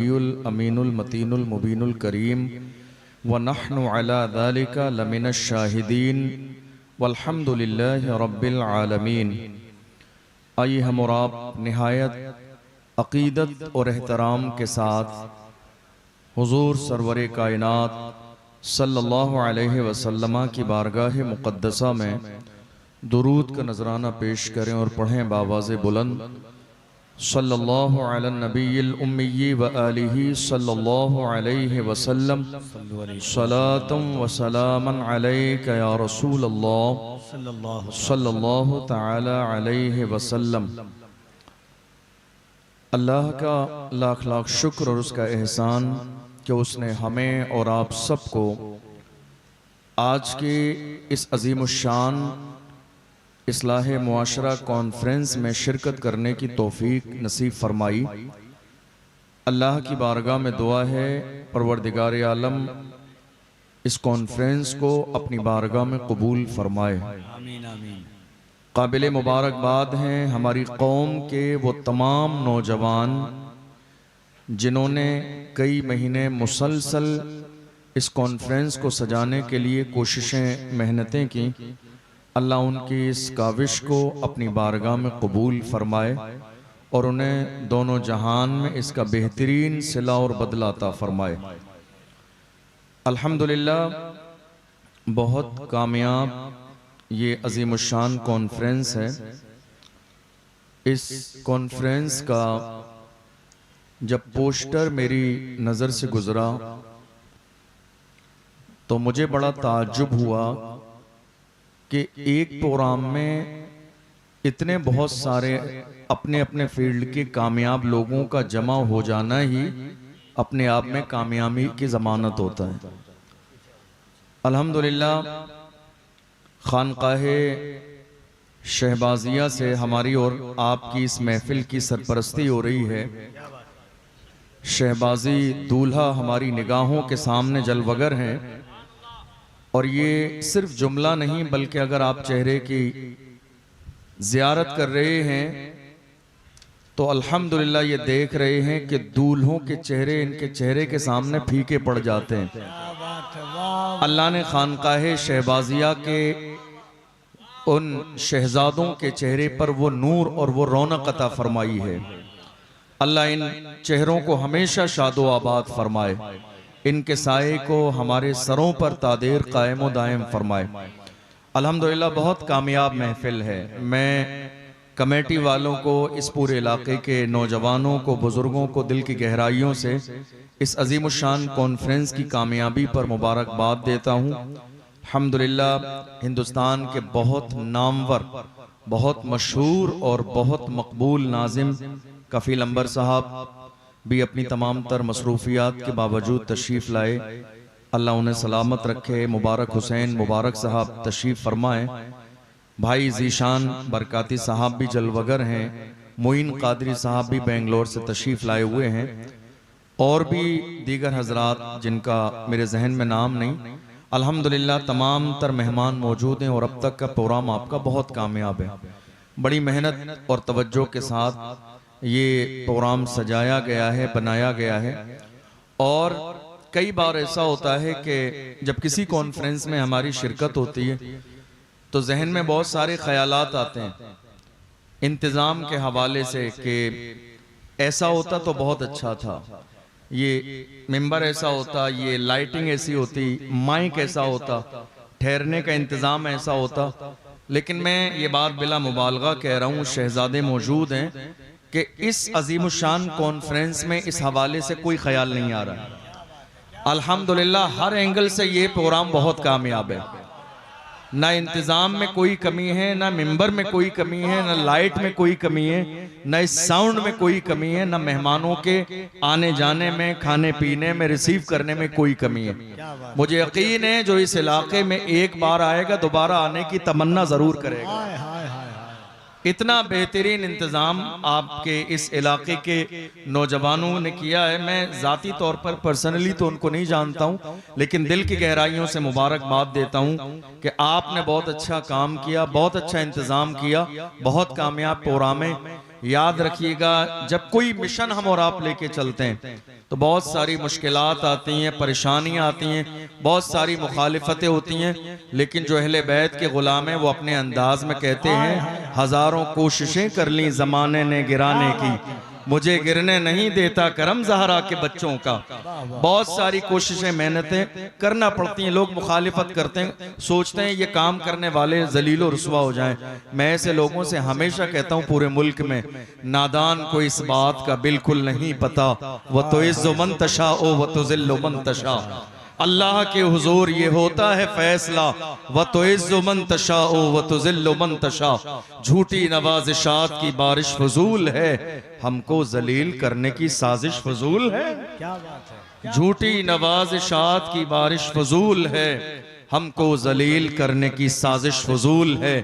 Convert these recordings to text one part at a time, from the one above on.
अमीनुल मतीनुल मुबीनुल करीम व नहनु अला ज़ालिका लमिनश शाहिदीन वल्हम्दुलिल्लाहि रब्बिल आलमीन। आइए हम और आप निहायत अक़ीदत और एहतराम के साथ हुज़ूर सरवर कायनात सल्लल्लाहु अलैहि वसल्लम की बारगाह मुक़द्दसा में दुरूद का नजराना पेश करें और पढ़ें बावाज़े बुलंद सल्लल्लाहु अला नबील उम्मी व आलिही सल्लल्लाहु अलैहि वसल्लम सलातम व सलामन अलैका या रसूल अल्लाह सल्लल्लाहु तआला अलैहि वसल्लम। अल्लाह का लाख लाख शुक्र और उसका एहसान कि उसने हमें और आप सबको आज के इस अज़ीमुश्शान इस्लाह मुआशरा कॉन्फ्रेंस में शिरकत करने की तौफीक नसीब फरमाई। अल्लाह की बारगाह में दुआ है परवरदिगार आलम इस कॉन्फ्रेंस को अपनी बारगाह में कबूल फरमाए। आमीन आमीन। काबिल मुबारकबाद हैं हमारी कौम के वो तमाम नौजवान जिन्होंने कई महीने मुसलसल इस कॉन्फ्रेंस को सजाने के लिए कोशिशें मेहनतें की। अल्लाह उनकी इस काविश को अपनी बारगाह में कबूल फरमाए और उन्हें दोनों जहान में इसका बेहतरीन सिला और बदला अता फरमाए। अल्हम्दुलिल्लाह बहुत कामयाब ये अज़ीमुश्शान कॉन्फ्रेंस है। इस कॉन्फ्रेंस का जब पोस्टर मेरी नज़र से गुजरा तो मुझे बड़ा ताज्जुब हुआ कि एक प्रोग्राम में इतने बहुत सारे अपने अपने फील्ड के कामयाब लोगों का जमा हो जाना ही अपने आप में कामयाबी की ज़मानत होता है। अल्हम्दुलिल्लाह खानकाहे शहबाजिया से हमारी और आपकी इस महफिल की सरपरस्ती हो रही है। शहबाजी दूल्हा हमारी निगाहों के सामने जलवगर हैं और ये सिर्फ जुमला नहीं बल्कि अगर आप चेहरे की ज़ियारत कर रहे हैं तो अल्हम्दुलिल्लाह ये देख रहे हैं कि दूल्हों के चेहरे इनके चेहरे के सामने फीके पड़ जाते हैं। अल्लाह ने खानकाहे शहबाजिया के उन शहजादों के चेहरे पर वो नूर और वो रौनक अता फरमाई है। अल्लाह इन चेहरों को हमेशा शादो आबाद फरमाए, इनके साए को हमारे सरों पर तादेर कायम व दायम फरमाए। अल्हम्दुलिल्लाह बहुत कामयाब महफिल है। मैं कमेटी वालों को, इस पूरे इलाके के नौजवानों को, बुजुर्गों को दिल की गहराइयों से इस अज़ीमुश्शान कॉन्फ्रेंस की कामयाबी पर मुबारकबाद देता हूँ। अल्हम्दुलिल्लाह हिंदुस्तान के बहुत नामवर, बहुत मशहूर और बहुत मकबूल नाज़िम कफ़ील अंबर साहब भी अपनी तमाम तर मसरूफियात के बावजूद तशरीफ़ लाए। अल्लाह उन्हें सलामत रखे। मुबारक हुसैन मुबारक साहब तशरीफ़ फरमाएँ। भाई जीशान बरकाती साहब भी जलवगर हैं। मोइन कादरी साहब भी बेंगलोर से तशरीफ़ लाए हुए हैं और भी दीगर हजरात जिनका मेरे जहन में नाम नहीं। अल्हम्दुलिल्लाह तमाम तर मेहमान मौजूद हैं और अब तक का प्रोग्राम आपका बहुत कामयाब है। बड़ी मेहनत और तवज्जो के साथ ये प्रोग्राम सजाया गया है, बनाया गया है। और कई बार ऐसा होता है कि जब किसी कॉन्फ्रेंस में हमारी शिरकत होती है तो जहन में बहुत सारे ख्यालात आते हैं इंतज़ाम के हवाले से कि ऐसा होता तो बहुत अच्छा था, ये मिंबर ऐसा होता, ये लाइटिंग ऐसी होती, माइक ऐसा होता, ठहरने का इंतज़ाम ऐसा होता। लेकिन मैं ये बात बिला मुबालगा कह रहा हूँ, शहजादे मौजूद हैं कि इस अज़ीमुश्शान कॉन्फ्रेंस में इस हवाले से कोई ख्याल नहीं आ रहा। अल्हम्दुलिल्लाह हर एंगल से ये प्रोग्राम बहुत कामयाब है। ना इंतज़ाम में कोई कमी है, ना मिंबर में कोई कमी है, ना लाइट में कोई कमी है, ना इस साउंड में कोई कमी है, ना मेहमानों के आने जाने में, खाने पीने में, रिसीव करने में कोई कमी है। मुझे यकीन है जो इस इलाके में एक बार आएगा दोबारा आने की तमन्ना ज़रूर करेगा। इतना बेहतरीन इंतज़ाम आपके इस इलाके के नौजवानों ने किया है। मैं ज़ाती तौर पर पर्सनली तो उनको नहीं जानता हूँ, लेकिन दिल की गहराइयों से मुबारकबाद देता हूँ कि आपने बहुत अच्छा काम किया, बहुत अच्छा इंतज़ाम किया, बहुत कामयाब प्रोग्राम है। याद रखिएगा जब कोई मिशन हम और आप लेके चलते हैं तो बहुत सारी मुश्किलात आती हैं, परेशानियां आती हैं, बहुत सारी मुखालिफतें होती हैं, लेकिन जो अहले बैत के गुलाम हैं वो अपने अंदाज में कहते हैं, हजारों कोशिशें कर ली ज़माने ने गिराने की, मुझे गिरने नहीं देता करम ज़हरा के बच्चों का। बहुत सारी कोशिशें, मेहनतें करना पड़ती हैं। लोग मुखालिफत करते हैं, सोचते हैं ये काम करने वाले जलील और रुसवा हो जाएं। मैं ऐसे लोगों से हमेशा कहता हूँ, पूरे मुल्क में नादान को इस बात का बिल्कुल नहीं पता, वह तो इज़्ज़ु मन तशा ओ वह तो ज़िल्लु मन तशा। अल्लाह के हुजूर ये होता है फैसला, व तो इज़्ज़ु मन तशा ओ व तो ज़िल्लु मन तशा। झूठी नवाज़िशात की बारिश फजूल है, हमको जलील करने की साजिश फजूल है। क्या बात है, झूठी नवाज़िशात की बारिश फजूल है, हमको जलील करने की साजिश फजूल है।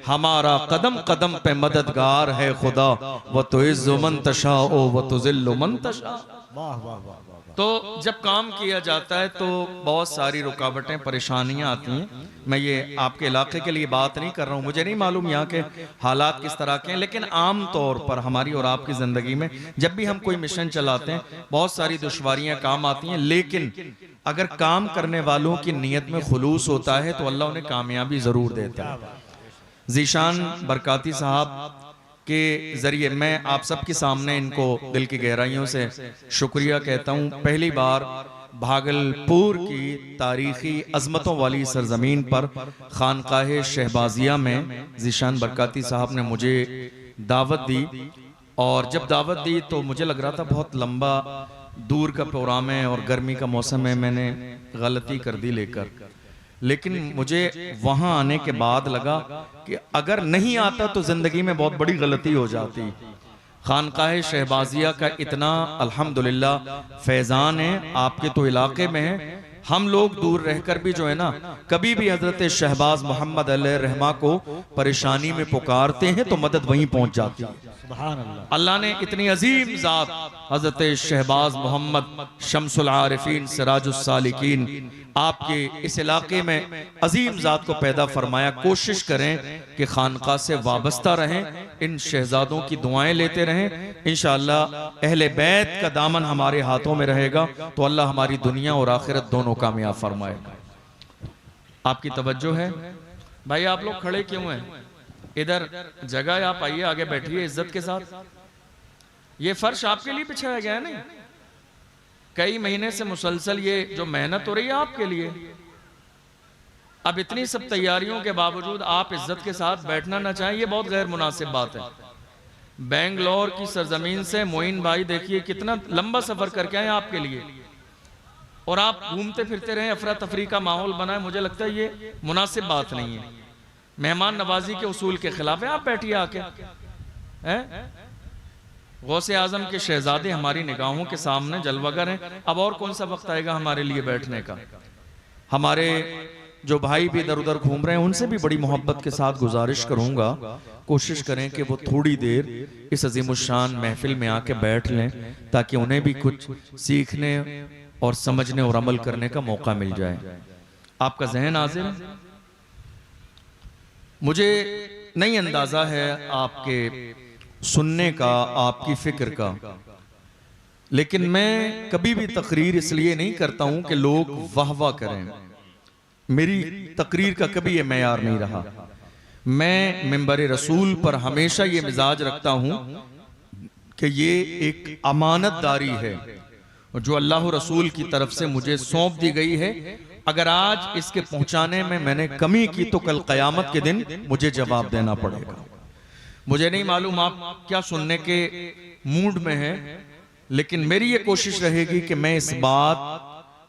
हमारा कदम कदम पे मददगार है खुदा, व तो इज़्ज़ु मन तशा ओ व तो ज़िल्लु मन तशा। वाह वाह वाह वाह। तो जब काम किया जाता है तो बहुत सारी रुकावटें, परेशानियां आती हैं। मैं ये आपके इलाके के लिए बात नहीं कर रहा हूँ, मुझे नहीं मालूम यहाँ के हालात किस तरह के हैं, लेकिन आम तौर पर हमारी और आपकी ज़िंदगी में जब भी हम कोई मिशन चलाते हैं, बहुत सारी दुश्वारियां काम आती हैं, लेकिन अगर काम करने वालों की नीयत में खुलूस होता है तो अल्लाह उन्हें कामयाबी ज़रूर देता है। ज़ीशान बरकाती साहब के जरिए मैं आप सबके सामने इनको दिल की गहराइयों से शुक्रिया कहता हूँ। पहली बार भागलपुर की तारीखी अजमतों वाली सरजमीन पर खानकाहे शहबाजिया में ज़ीशान बरकाती साहब ने मुझे दावत दी, और जब दावत दी तो मुझे लग रहा था बहुत लंबा दूर का प्रोग्राम है और गर्मी का मौसम है, मैंने गलती कर दी लेकर। लेकिन मुझे वहां आने के बाद लगा कि अगर नहीं आता तो जिंदगी में बहुत बड़ी गलती हो जाती। खानकाहे शहबाजिया का इतना अल्हम्दुलिल्लाह फैजान है, आपके तो इलाके में है। हम लोग दूर रहकर भी जो है ना, कभी भी हजरत शहबाज मोहम्मद अलैहिर्रहमा को परेशानी में पुकारते हैं तो मदद वहीं पहुंच जाती है। सुभान अल्लाह। अल्लाह ने इतनी अजीम जात हजरत शहबाज मोहम्मद शम्सुल आरिफीन सिराजुस सालिकीन आपके इस इलाके में अजीम जात को पैदा फरमाया। कोशिश करें कि खानका से वाबस्ता रहें, इन शहजादों की दुआएं लेते रहें। इंशाअल्लाह अहले बैत का दामन हमारे हाथों में रहेगा तो अल्लाह हमारी दुनिया और आखिरत दोनों कामयाब फरमाएगा। आपकी तवज्जो है भाई? आप लोग खड़े क्यों हैं? इधर जगह आप आइए, आगे बैठिए इज्जत के साथ। ये फर्श आपके लिए बिछाया गया है, नहीं? कई महीने से मुसलसल ये जो मेहनत हो रही है आपके लिए, अब इतनी सब तैयारियों के बावजूद आप इज्जत के साथ बैठना ना चाहें, ये बहुत गैर मुनासिब बात है। बेंगलोर की सरजमीन से मोइन भाई देखिए कितना लंबा सफर करके आए आपके लिए, और आप घूमते फिरते रहे, अफरा तफरी का माहौल बनाए। मुझे लगता है ये मुनासिब बात नहीं है, मेहमान नवाजी के उसूल के खिलाफ है। आप बैठिए आके। गौसे आजम के शहजादे हमारी निगाहों के सामने जलवागर हैं। अब और कौन सा वक्त आएगा हमारे लिए बैठने का? हमारे जो भाई भी इधर उधर घूम रहे हैं उनसे भी बड़ी मोहब्बत के साथ गुजारिश करूंगा, कोशिश करें कि वो थोड़ी देर इस अजीमुशान महफिल में आके बैठ लें, ताकि उन्हें भी कुछ सीखने और समझने और अमल करने का मौका मिल जाए। आपका जहन हाजिर है? मुझे नहीं अंदाजा है आपके सुनने का, आपकी फिक्र का, लेकिन मैं कभी भी तकरीर इसलिए नहीं करता हूं कि लोग वाह वाह करें। मेरी तकरीर का कभी ये मेयार नहीं रहा। मैं मिंबर रसूल पर हमेशा ये मिजाज रखता हूं कि ये एक अमानतदारी है जो अल्लाह रसूल की तरफ से मुझे सौंप दी गई है। अगर आज इसके पहुंचाने में मैंने कमी की तो कल कयामत के दिन मुझे जवाब देना पड़ेगा। मुझे नहीं मालूम आप क्या सुनने के मूड में हैं, लेकिन मेरी ये कोशिश रहेगी कि मैं इस बात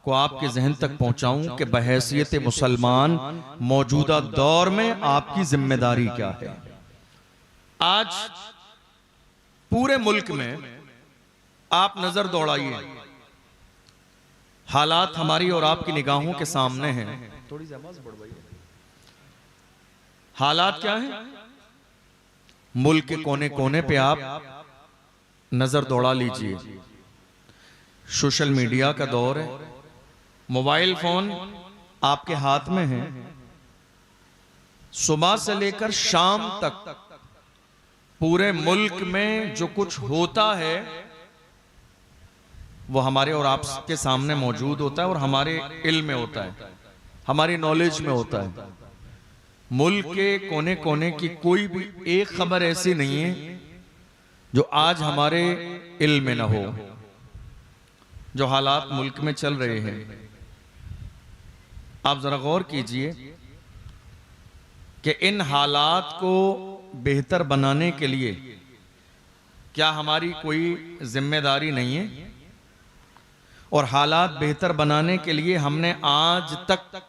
को आपके जहन तक पहुंचाऊं कि बहैसियत मुसलमान मौजूदा दौर में आपकी जिम्मेदारी क्या है। आज पूरे मुल्क में आप नजर दौड़ाइए, हालात हमारी और आपकी निगाहों के सामने हैं। थोड़ी सी आवाज बढ़वाइए। हालात क्या है? मुल्क के कोने कोने पे आप नजर दौड़ा लीजिए। सोशल मीडिया का दौर है, मोबाइल फोन आपके हाथ में है। सुबह से लेकर शाम तक पूरे मुल्क में जो कुछ होता है वो हमारे और आपके सामने मौजूद होता है और हमारे इल्म में होता है, हमारी नॉलेज में होता है। मुल्क के कोने कोने की कोई भी एक खबर ऐसी नहीं है जो आज हमारे इल्म में न हो। जो हालात मुल्क में चल रहे हैं, आप जरा गौर कीजिए कि इन हालात को बेहतर बनाने के लिए क्या हमारी कोई जिम्मेदारी नहीं है? और हालात बेहतर बनाने के लिए हमने आज तक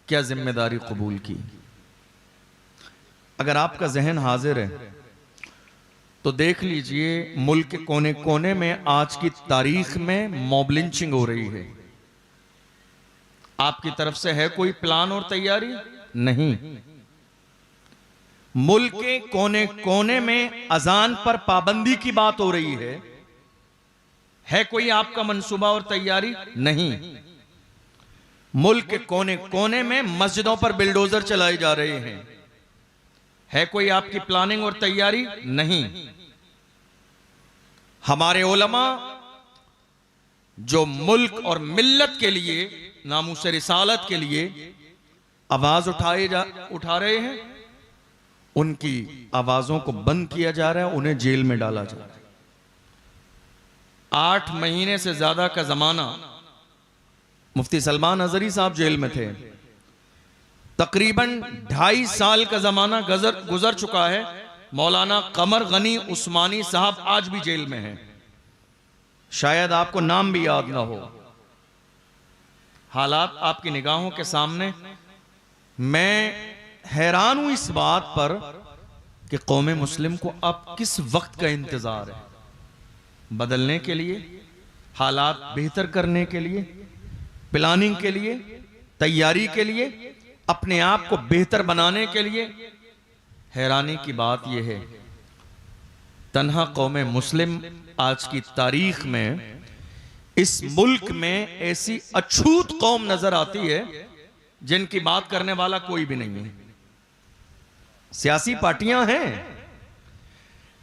क्या जिम्मेदारी कबूल की? अगर आपका जहन हाजिर है तो देख लीजिए, मुल्क के कोने कोने में आज की तारीख में मॉब लिंचिंग हो रही है। आपकी तरफ से है कोई प्लान और तैयारी? नहीं। मुल्क के कोने कोने में अजान पर पाबंदी की बात हो रही है कोई आपका मंसूबा और तैयारी? नहीं। मुल्क के कोने कोने में मस्जिदों पर बिल्डोजर चलाए जा रहे हैं, है कोई आपकी प्लानिंग और तैयारी? नहीं। हमारे उलमा जो मुल्क और मिल्लत के लिए, नामूस रिसालत के लिए आवाज उठा रहे हैं, उनकी आवाजों को बंद किया जा रहा है, उन्हें जेल में डाला जा रहा है। 8 महीने से ज्यादा का जमाना मुफ्ती सलमान अजहरी साहब जेल में थे। तकरीबन 2.5 साल का जमाना गुजर चुका है। मौलाना कमर गनी उस्मानी साहब आज भी जेल में हैं, शायद आपको नाम भी याद ना हो। हालात आपकी निगाहों के सामने। मैं हैरान हूं इस बात पर कि कौम मुस्लिम को अब किस वक्त का इंतजार है, बदलने के लिए, हालात बेहतर करने के लिए, प्लानिंग के लिए, तैयारी के लिए, अपने आप को बेहतर बनाने के लिए। हैरानी की बात यह है, तन्हा कौम मुस्लिम आज की तारीख में इस मुल्क में ऐसी अछूत कौम नजर आती है जिनकी बात करने वाला कोई भी नहीं है। सियासी पार्टियां हैं,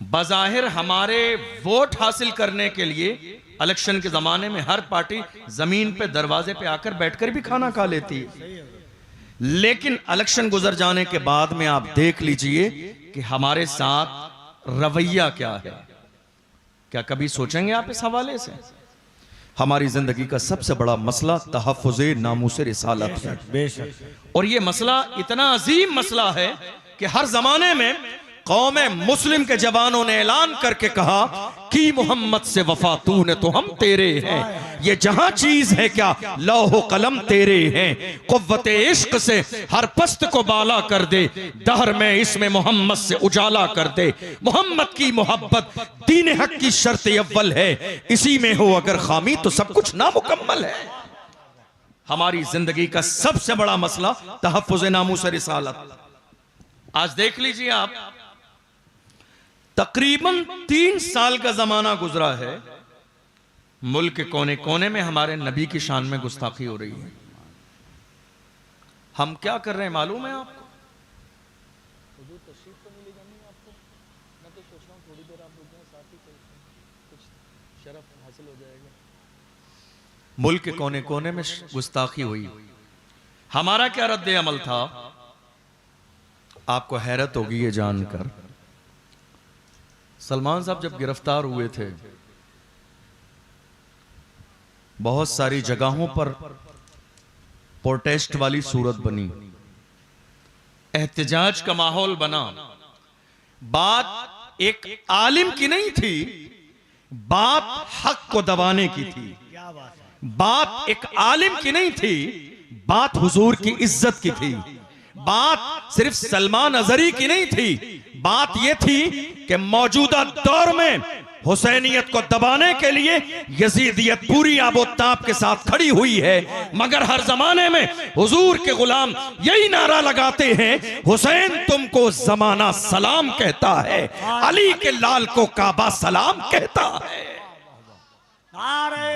बज़ाहिर हमारे वोट हासिल करने के लिए इलेक्शन के जमाने में हर पार्टी जमीन पे दरवाजे पे आकर बैठकर भी खाना खा लेती है, लेकिन इलेक्शन गुजर जाने के बाद में आप देख लीजिए कि हमारे साथ रवैया क्या है। क्या कभी सोचेंगे आप इस हवाले से? हमारी जिंदगी का सबसे बड़ा मसला तहफ़्फ़ुज़े नामूस रिसालत है, और यह मसला इतना अजीम मसला है कि हर जमाने में कौम मुस्लिम के जवानों ने ऐलान करके कहा कि मोहम्मद से वफा तूने तो हम तेरे हैं। ये जहां चीज है क्या लौह कलम तेरे हैं। कुव्वते इश्क से हर पस्त को बाला कर दे, दहर में इसमें मोहम्मद से उजाला कर दे। मोहम्मद की मोहब्बत दीन हक की शर्त अव्वल है, इसी में हो अगर खामी तो सब कुछ नामुकम्मल है। हमारी जिंदगी का सबसे बड़ा मसला तहफ़्फ़ुज़ नामूस रिसालत। आज देख लीजिए आप, तकरीबन 3 साल का जमाना गुजरा है, मुल्क के कोने कोने में हमारे नबी की शान में गुस्ताखी हो रही है। हम क्या कर रहे हैं मालूम है आपको? मुल्क के कोने कोने में गुस्ताखी हुई, हमारा क्या रद्द अमल था? आपको हैरत होगी ये जानकर, सलमान साहब जब गिरफ्तार हुए थे, बहुत सारी जगहों पर प्रोटेस्ट वाली सूरत बनी, एहतजाज का माहौल बना। बात एक आलिम की नहीं थी, बात हक को दबाने की थी। बात एक आलिम की नहीं थी, बात हुजूर की इज्जत की थी। बात सिर्फ सलमान अजहरी की नहीं थी, बात यह थी कि मौजूदा दौर में हुसैनियत को दबाने के लिए यजीदियत पूरी आबोताब के साथ खड़ी हुई है। मगर हर जमाने में हुजूर के गुलाम यही नारा लगाते हैं, हुसैन तुमको जमाना सलाम कहता है, अली के लाल को काबा सलाम कहता है।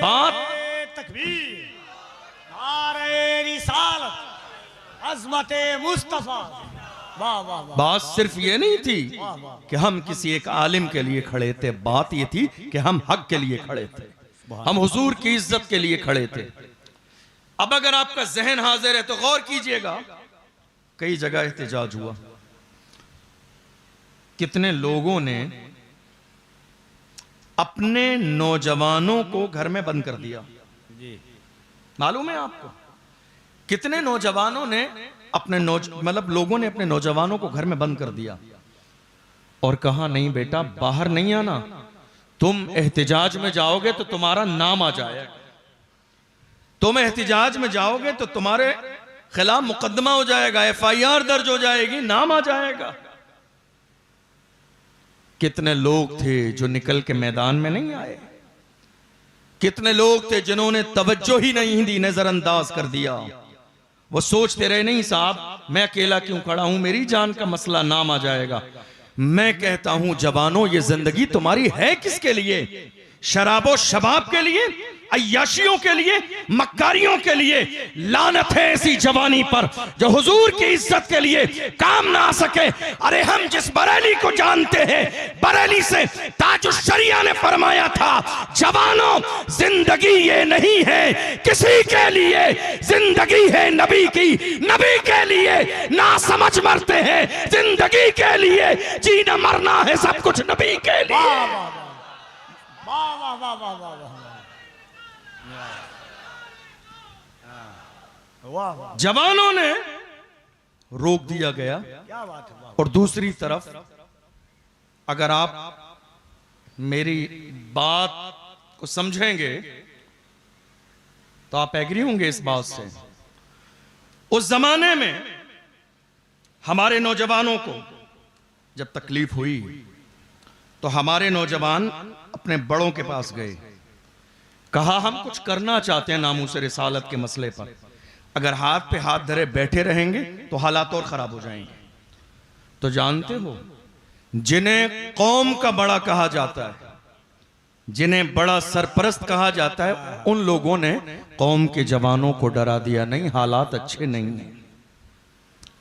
बात तकबीर, नारे रिसालत, अज़मते मुस्तफा। वाह वाह वाह। बात सिर्फ ये नहीं थी कि हम किसी एक आलिम के लिए खड़े थे, बात ये थी कि हम हक के लिए खड़े थे। हम हुजूर की इज्जत के लिए खड़े थे। अब अगर आपका जहन हाजिर है तो गौर कीजिएगा, कई जगह एहतिजाज हुआ, कितने लोगों ने अपने नौजवानों को घर में बंद कर दिया। मालूम है आपको, कितने नौजवानों ने अपने मतलब लोगों ने अपने नौजवानों को घर में बंद कर दिया और कहा नहीं बेटा बाहर नहीं आना, तुम एहतिजाज में जाओगे तो तुम्हारा नाम आ जाएगा, तुम एहतिजाज में जाओगे तो तुम्हारे खिलाफ मुकदमा हो जाएगा, FIR दर्ज हो जाएगी, नाम आ जाएगा। कितने लोग थे जो निकल के मैदान में नहीं आए, कितने लोग थे जिन्होंने तवज्जो ही नहीं दी, नजरअंदाज कर दिया। वो सोचते रहे नहीं साहब मैं अकेला क्यों खड़ा हूं, मेरी जान का मसला, नाम आ जाएगा। मैं कहता हूं जवानों, ये जिंदगी तुम्हारी है किसके लिए? शराबो शबाब के लिए, अय्याशियों के लिए, मक्कारियों के लिए। लानत है ऐसी जवानी पर जो हुजूर की इज्जत के लिए काम ना आ सके। अरे हम जिस बरेली को जानते हैं, बरेली से ताजुश शरिया ने फरमाया था, जवानों जिंदगी ये नहीं है किसी के लिए, जिंदगी है नबी की, नबी के लिए। ना समझ मरते हैं जिंदगी के लिए, जीना मरना है सब कुछ नबी के लिए। वाह वाह वाह वाह वाह वाह वाह, जवानों ने रोक दिया गया। क्या बात है। और दूसरी तरफ अगर आप मेरी बात को समझेंगे तो आप एग्री होंगे इस बात से। उस जमाने में हमारे नौजवानों को जब तकलीफ हुई तो हमारे नौजवान अपने बड़ों के पास गए, कहा हम कुछ करना चाहते हैं नामूस रिसालत के मसले पर, अगर हाथ पे हाथ धरे बैठे रहेंगे तो हालात और खराब हो जाएंगे। तो जानते हो जिन्हें कौम का बड़ा कहा जाता है, जिन्हें बड़ा सरपरस्त कहा जाता है, उन लोगों ने कौम के जवानों को डरा दिया, नहीं हालात अच्छे नहीं है।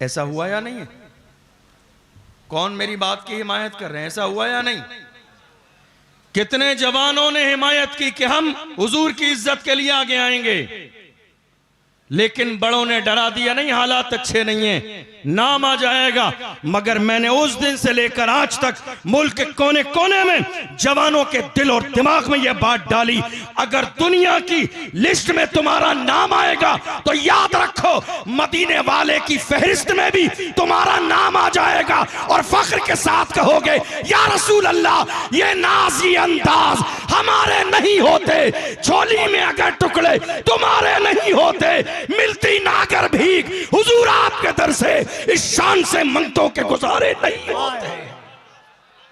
ऐसा हुआ या नहीं है? कौन मेरी बात की हिमायत कर रहे हैं? ऐसा हुआ या नहीं? कितने जवानों ने हिमायत की कि हम हुजूर की इज्जत के लिए आगे आएंगे, लेकिन बड़ों ने डरा दिया, नहीं हालात अच्छे नहीं है, नाम आ जाएगा। मगर मैंने उस दिन से लेकर आज तक मुल्क के कोने कोने में जवानों के दिल और दिमाग में यह बात डाली, अगर दुनिया की लिस्ट में तुम्हारा नाम आएगा तो याद रखो मदीने वाले की फहरिस्त में भी तुम्हारा नाम आ जाएगा और फख्र के साथ कहोगे या रसूल अल्लाह, ये नाज ये अंदाज हमारे नहीं होते, झोली में अगर टुकड़े तुम्हारे नहीं होते, मिलती ना कर भीख हुजूर आपके दर से, इस शान से मंगतों के गुजारे नहीं होते।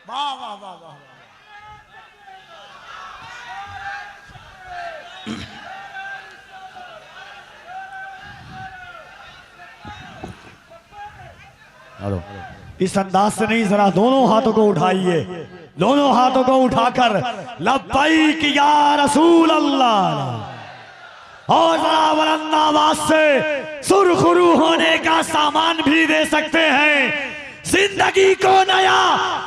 वाह वाह वाह वाह, हेलो, इस अंदाज से नहीं, जरा दोनों हाथों को उठाइए, दोनों हाथों को उठाकर लब्बैक या रसूल अल्लाह, और जरा बुलंद आवाज से सुरखरू होने का सामान भी दे सकते हैं, जिंदगी को नया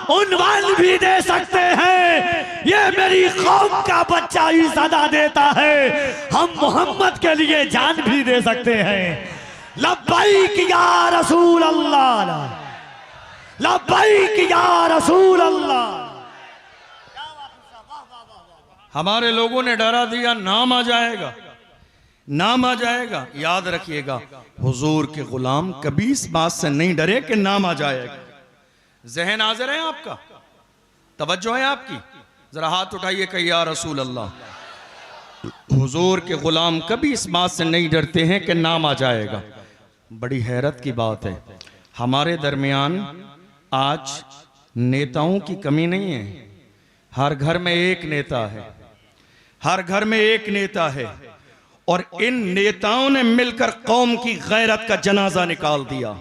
उन्वान भी दे सकते हैं। ये मेरी कौम का बच्चा ही सदा देता है, हम मोहम्मद के लिए जान भी दे सकते हैं। लब्बैक या रसूल अल्लाह, लब्बैक या रसूल अल्लाह। हमारे लोगों ने डरा दिया, नाम आ जाएगा, नाम आ जाएगा। याद रखिएगा हुजूर के गुलाम कभी इस बात से नहीं डरे कि नाम आ जाएगा। जहन हाजिर है आपका, तवज्जो है आपकी, जरा हाथ उठाइए कि या रसूल अल्लाह। हुजूर के गुलाम कभी इस बात से नहीं डरते हैं कि नाम आ जाएगा। बड़ी हैरत की बात है, हमारे दरमियान आज नेताओं की कमी नहीं है, हर घर में एक नेता है, हर घर में एक नेता है, और इन नेताओं ने मिलकर कौम की गैरत का जनाजा निकाल दिया।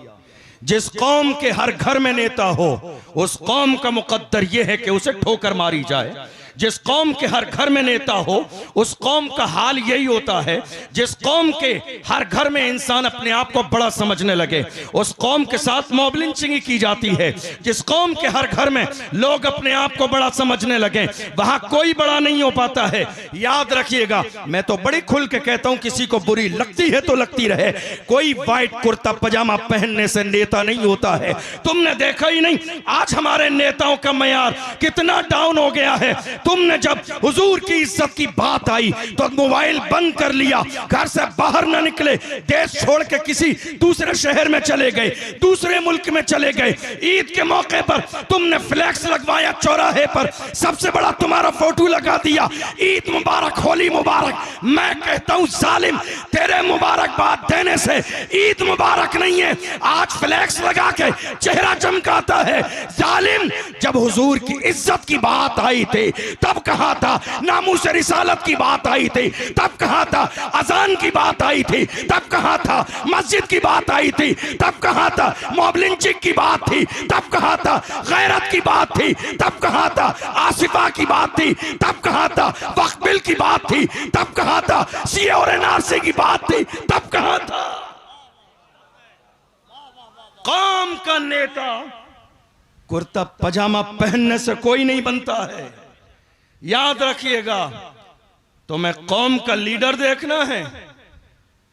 जिस कौम के हर घर में नेता हो, उस कौम का मुकद्दर यह है कि उसे ठोकर मारी जाए। जिस कौम के हर घर में नेता हो उस कौम का हाल यही होता है। जिस कौम के हर घर में इंसान अपने आप को बड़ा समझने लगे उस कौम के साथ मॉब लिंचिंग की जाती है। जिस कौम के हर घर में लोग अपने आप को बड़ा समझने लगे वहां कोई बड़ा नहीं हो पाता है। याद रखिएगा, मैं तो बड़ी खुल के कहता हूं, किसी को बुरी लगती है तो लगती रहे, कोई व्हाइट कुर्ता पजामा पहनने से नेता नहीं होता है। तुमने देखा ही नहीं आज हमारे नेताओं का मयार कितना डाउन हो गया है। तुमने जब हुजूर की इज्जत की बात आई तो मोबाइल बंद कर लिया, घर से बाहर ना निकले, देश छोड़ के किसी दूसरे शहर में चले गए, दूसरे मुल्क में चले गए। ईद के मौके पर तुमने फ्लैक्स लगवाया चौराहे पर, सबसे बड़ा तुम्हारा फोटो लगा दिया, ईद मुबारक, होली मुबारक। मैं कहता हूं जालिम, तेरे मुबारकबाद देने से ईद मुबारक नहीं है, आज फ्लैक्स लगा के चेहरा चमकाता है। जालिम, जब हुजूर की इज्जत की बात आई थी तब कहा था, नामूस रिसालत की बात आई थी तब कहा था, अजान की बात आई थी तब कहा था, मस्जिद की बात आई थी तब कहा था, मॉब लिंचिंग की बात थी तब कहा था, गैरत की बात थी तब कहा था, आसिफा की बात थी तब कहा था, वक्फ बिल की बात थी तब कहा था, सीए और एनआरसी की बात थी तब कहा था। कौम का नेता कुर्ता पजामा पहनने से कोई नहीं बनता है, याद रखिएगा। तुम्हें कौम का लीडर देखना है,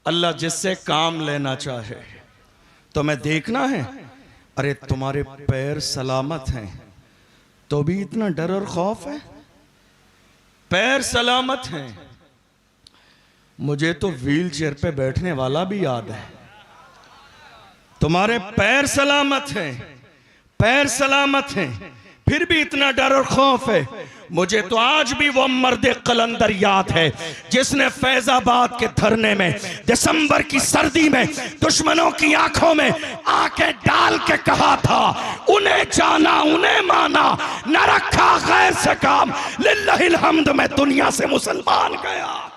अल्लाह जिससे काम लेना चाहे। तुम्हें देखना है, अरे तुम्हारे पैर सलामत हैं तो भी इतना डर और खौफ है। पैर सलामत हैं, मुझे तो व्हील चेयर पे बैठने वाला भी याद है। तुम्हारे पैर सलामत हैं, पैर सलामत हैं, फिर भी इतना डर और खौफ है। मुझे तो आज भी वो मर्द कलंदर याद है जिसने फैजाबाद के धरने में दिसंबर की सर्दी में दुश्मनों की आंखों में आंखें डाल के कहा था, उन्हें जाना उन्हें माना, न रखा गैर से काम, लिल्लाहिल हम्द, मैं दुनिया से मुसलमान गया।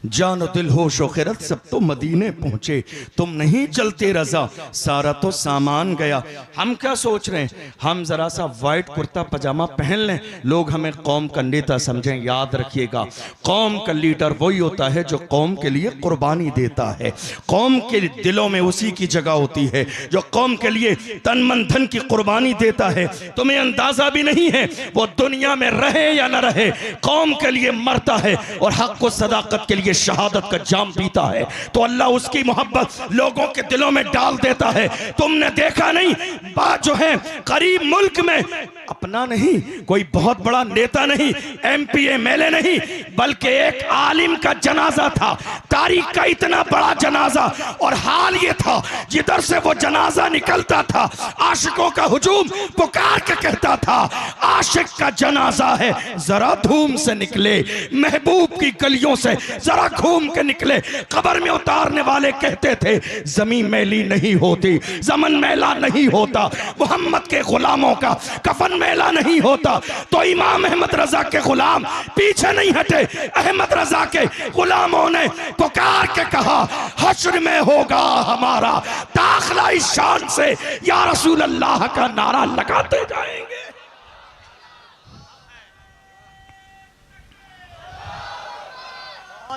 जान दिल होश और खैरत सब तो मदीने पहुंचे, तुम नहीं चलते रजा, सारा तो सामान गया। हम क्या सोच रहे हैं, हम जरा सा वाइट कुर्ता पजामा पहन लें, लोग हमें कौम का नेता समझें। याद रखिएगा, कौम का लीडर वही होता है जो कौम के लिए कुर्बानी देता है। कौम के दिलों में उसी की जगह होती है जो कौम के लिए तन मन धन की कुर्बानी देता है। तुम्हें अंदाजा भी नहीं है वो दुनिया में रहे या न रहे, कौम के लिए मरता है और हक को सदाकत के लिए शहादत का जाम पीता है, तो अल्लाह उसकी मोहब्बत लोगों के दिलों में डाल देता है। तुमने देखा नहीं, बात जो है करीब मुल्क में अपना नहीं, कोई बहुत बड़ा नेता नहीं, एमपी एमएलए नहीं, बल्कि एक आलिम का जनाजा था, तारीख का इतना बड़ा जनाजा। और हाल ये था, जिधर से वो जनाजा निकलता था आशिकों का हुजूम पुकार के कहता था, आशिक का जनाजा है जरा धूम से निकले, महबूब की गलियों से जरा घूम के निकले। कब्र में उतारने वाले कहते थे, जमीन मैली नहीं होती, जमन मैला नहीं होता, मोहम्मद के गुलामों का कफन मैला नहीं होता। तो इमाम अहमद रजा के गुलाम पीछे नहीं हटे, अहमद रजा के गुलामों ने पुकार के कहा, हश्र में होगा हमारा दाखला इस शान से, या रसूल अल्लाह का नारा लगाते जाएंगे।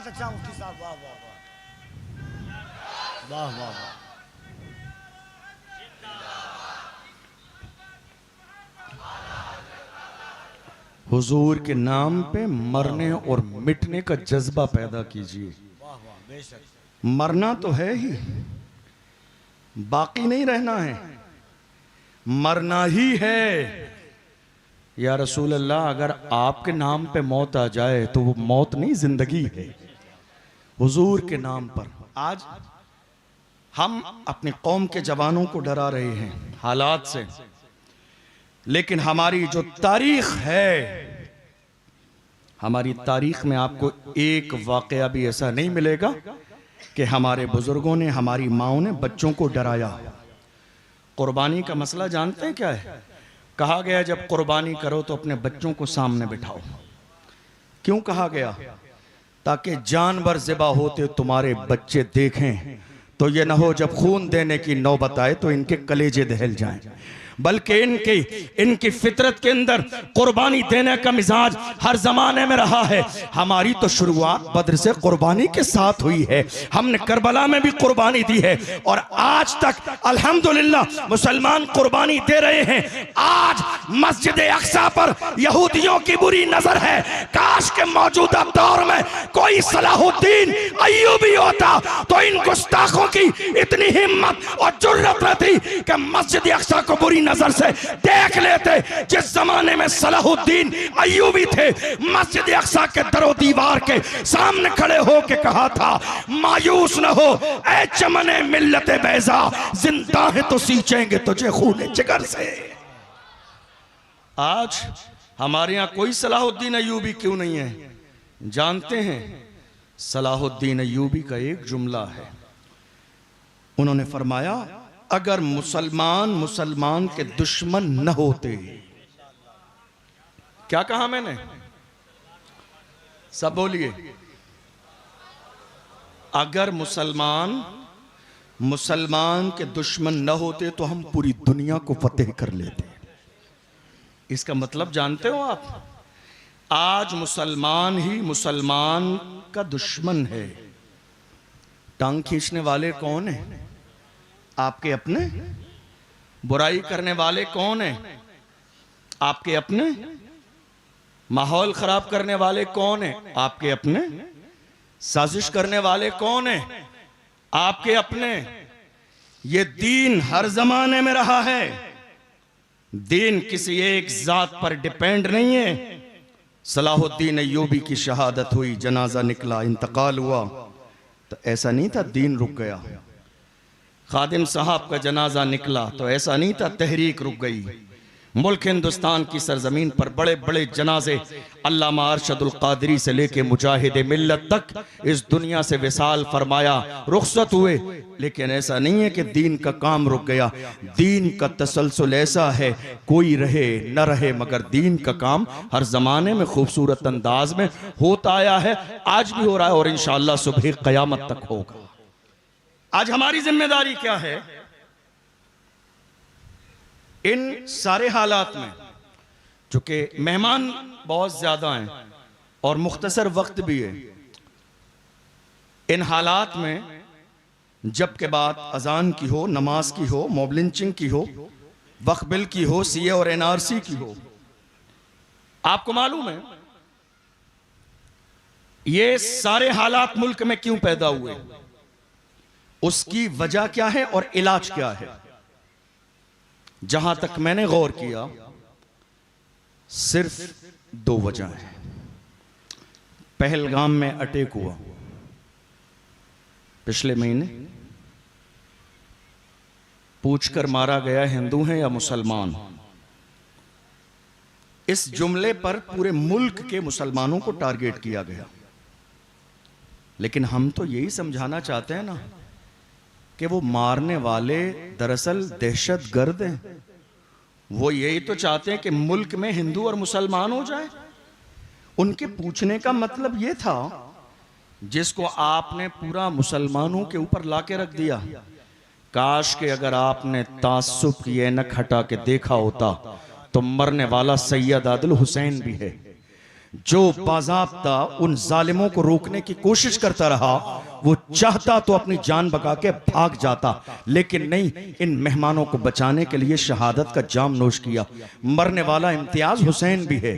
अच्छा मुफ्ती साहब, वाह वाह वाह वाह वाह। हुजूर के नाम पे मरने और मिटने का जज्बा पैदा कीजिए। वाह वाह, बेशक। मरना तो है ही, बाकी नहीं रहना है, मरना ही है। या रसूल अल्लाह, अगर आपके नाम पे मौत आ जाए तो वो मौत नहीं, जिंदगी है। हुजूर के नाम पर आज हम अपनी कौम के जवानों को डरा रहे हैं हालात से, लेकिन हमारी जो तारीख है, हमारी तारीख में आपको एक वाकया भी ऐसा नहीं मिलेगा कि हमारे बुजुर्गों ने, हमारी माओं ने बच्चों को डराया। कुर्बानी का मसला जानते हैं क्या है? कहा गया जब कुर्बानी करो तो अपने बच्चों को सामने बिठाओ। क्यों कहा गया? ताकि जानवर ज़िबा होते तुम्हारे बच्चे देखें तो ये ना हो जब खून देने की नौबत आए तो इनके कलेजे दहल जाएं, बल्कि इनकी फितरत के अंदर कुर्बानी देने का मिजाज हर जमाने में रहा है। हमारी तो शुरुआत बद्र से कुर्बानी के साथ हुई है, हमने करबला में भी कुर्बानी दी है और आज तक अल्हम्दुलिल्लाह मुसलमान कुर्बानी दे रहे हैं। आज मस्जिद अक्सा पर यहूदियों की बुरी नजर है। काश के मौजूदा दौर में कोई सलाहुद्दीन अय्यूबी होता तो इन गुस्ताखों की इतनी हिम्मत और जुर्रत रहती कि मस्जिद अक्सा को बुरी नजर से देख लेते। जिस जमाने में सलाहुद्दीन अय्यूबी थे, मस्जिद अक्सा के दरो दीवार के सामने खड़े हो के कहा था, मायूस न हो ऐ चमने मिल्लत बैजा, जिंदा है तो सींचेंगे तुझे खूने जिगर से। आज हमारे यहां कोई सलाहुद्दीन अय्यूबी क्यों नहीं है जानते हैं? सलाहुद्दीन अय्यूबी का एक जुमला है, उन्होंने फरमाया अगर मुसलमान के दुश्मन न होते। क्या कहा मैंने? सब बोलिए। अगर मुसलमान के दुश्मन न होते तो हम पूरी दुनिया को फतेह कर लेते। इसका मतलब जानते हो आप? आज मुसलमान ही मुसलमान का दुश्मन है। टांग खींचने वाले कौन है? आपके अपने। बुराई करने वाले कौन है? आपके अपने। माहौल खराब करने वाले कौन है? आपके अपने। साजिश करने वाले कौन है? आपके अपने। ये दीन हर जमाने में रहा है। दीन किसी एक जात पर डिपेंड नहीं है। सलाहुद्दीन अय्यूबी की शहादत हुई, जनाजा निकला, इंतकाल हुआ तो ऐसा नहीं था दीन रुक गया। खादिम साहब का जनाजा निकला तो ऐसा नहीं था तहरीक रुक गई। मुल्क हिंदुस्तान की सरजमीन पर बड़े बड़े जनाजे अल्लामा अरशदुल कादरी से लेके मुजाहिद मिल्लत तक इस दुनिया से विसाल फरमाया, रुखसत हुए। लेकिन ऐसा नहीं है कि दीन का काम रुक गया। दीन का तसलसल ऐसा है, कोई रहे न रहे मगर दीन का काम हर जमाने में खूबसूरत अंदाज में होता आया है, आज भी हो रहा है और इंशाअल्लाह सुबह क़यामत तक होगा। आज हमारी जिम्मेदारी क्या है? इन सारे हालात में, चूंकि मेहमान बहुत ज्यादा हैं और मुख्तसर वक्त भी है, इन हालात में जब के बाद अजान की हो, नमाज की हो, मॉब लिंचिंग की हो, वक्फ बिल की हो, सीए और एनआरसी की हो, आपको मालूम है ये सारे हालात मुल्क में क्यों पैदा हुए, उसकी वजह क्या है और इलाज क्या है? जहां तक मैंने गौर किया सिर्फ दो वजह है। पहलगाम में अटैक हुआ पिछले महीने, पूछकर मारा गया हिंदू हैं या मुसलमान। इस जुमले पर पूरे मुल्क के मुसलमानों को टारगेट किया गया। लेकिन हम तो यही समझाना चाहते हैं ना कि वो मारने वाले दरअसल दहशतगर्द हैं। वो यही तो चाहते हैं कि मुल्क में हिंदू और मुसलमान हो जाए। उनके पूछने का मतलब ये था जिसको आपने पूरा मुसलमानों के ऊपर लाके रख दिया। काश के अगर आपने तासुब की ऐनक हटा के देखा होता तो मरने वाला सैयद आदिल हुसैन भी है, जो बाज़ाब्ता उन जालिमों को रोकने की कोशिश करता रहा। वो चाहता तो अपनी जान बचा के भाग जाता, लेकिन नहीं, इन मेहमानों को बचाने के लिए शहादत का जाम नोश किया। मरने वाला इम्तियाज हुसैन भी है,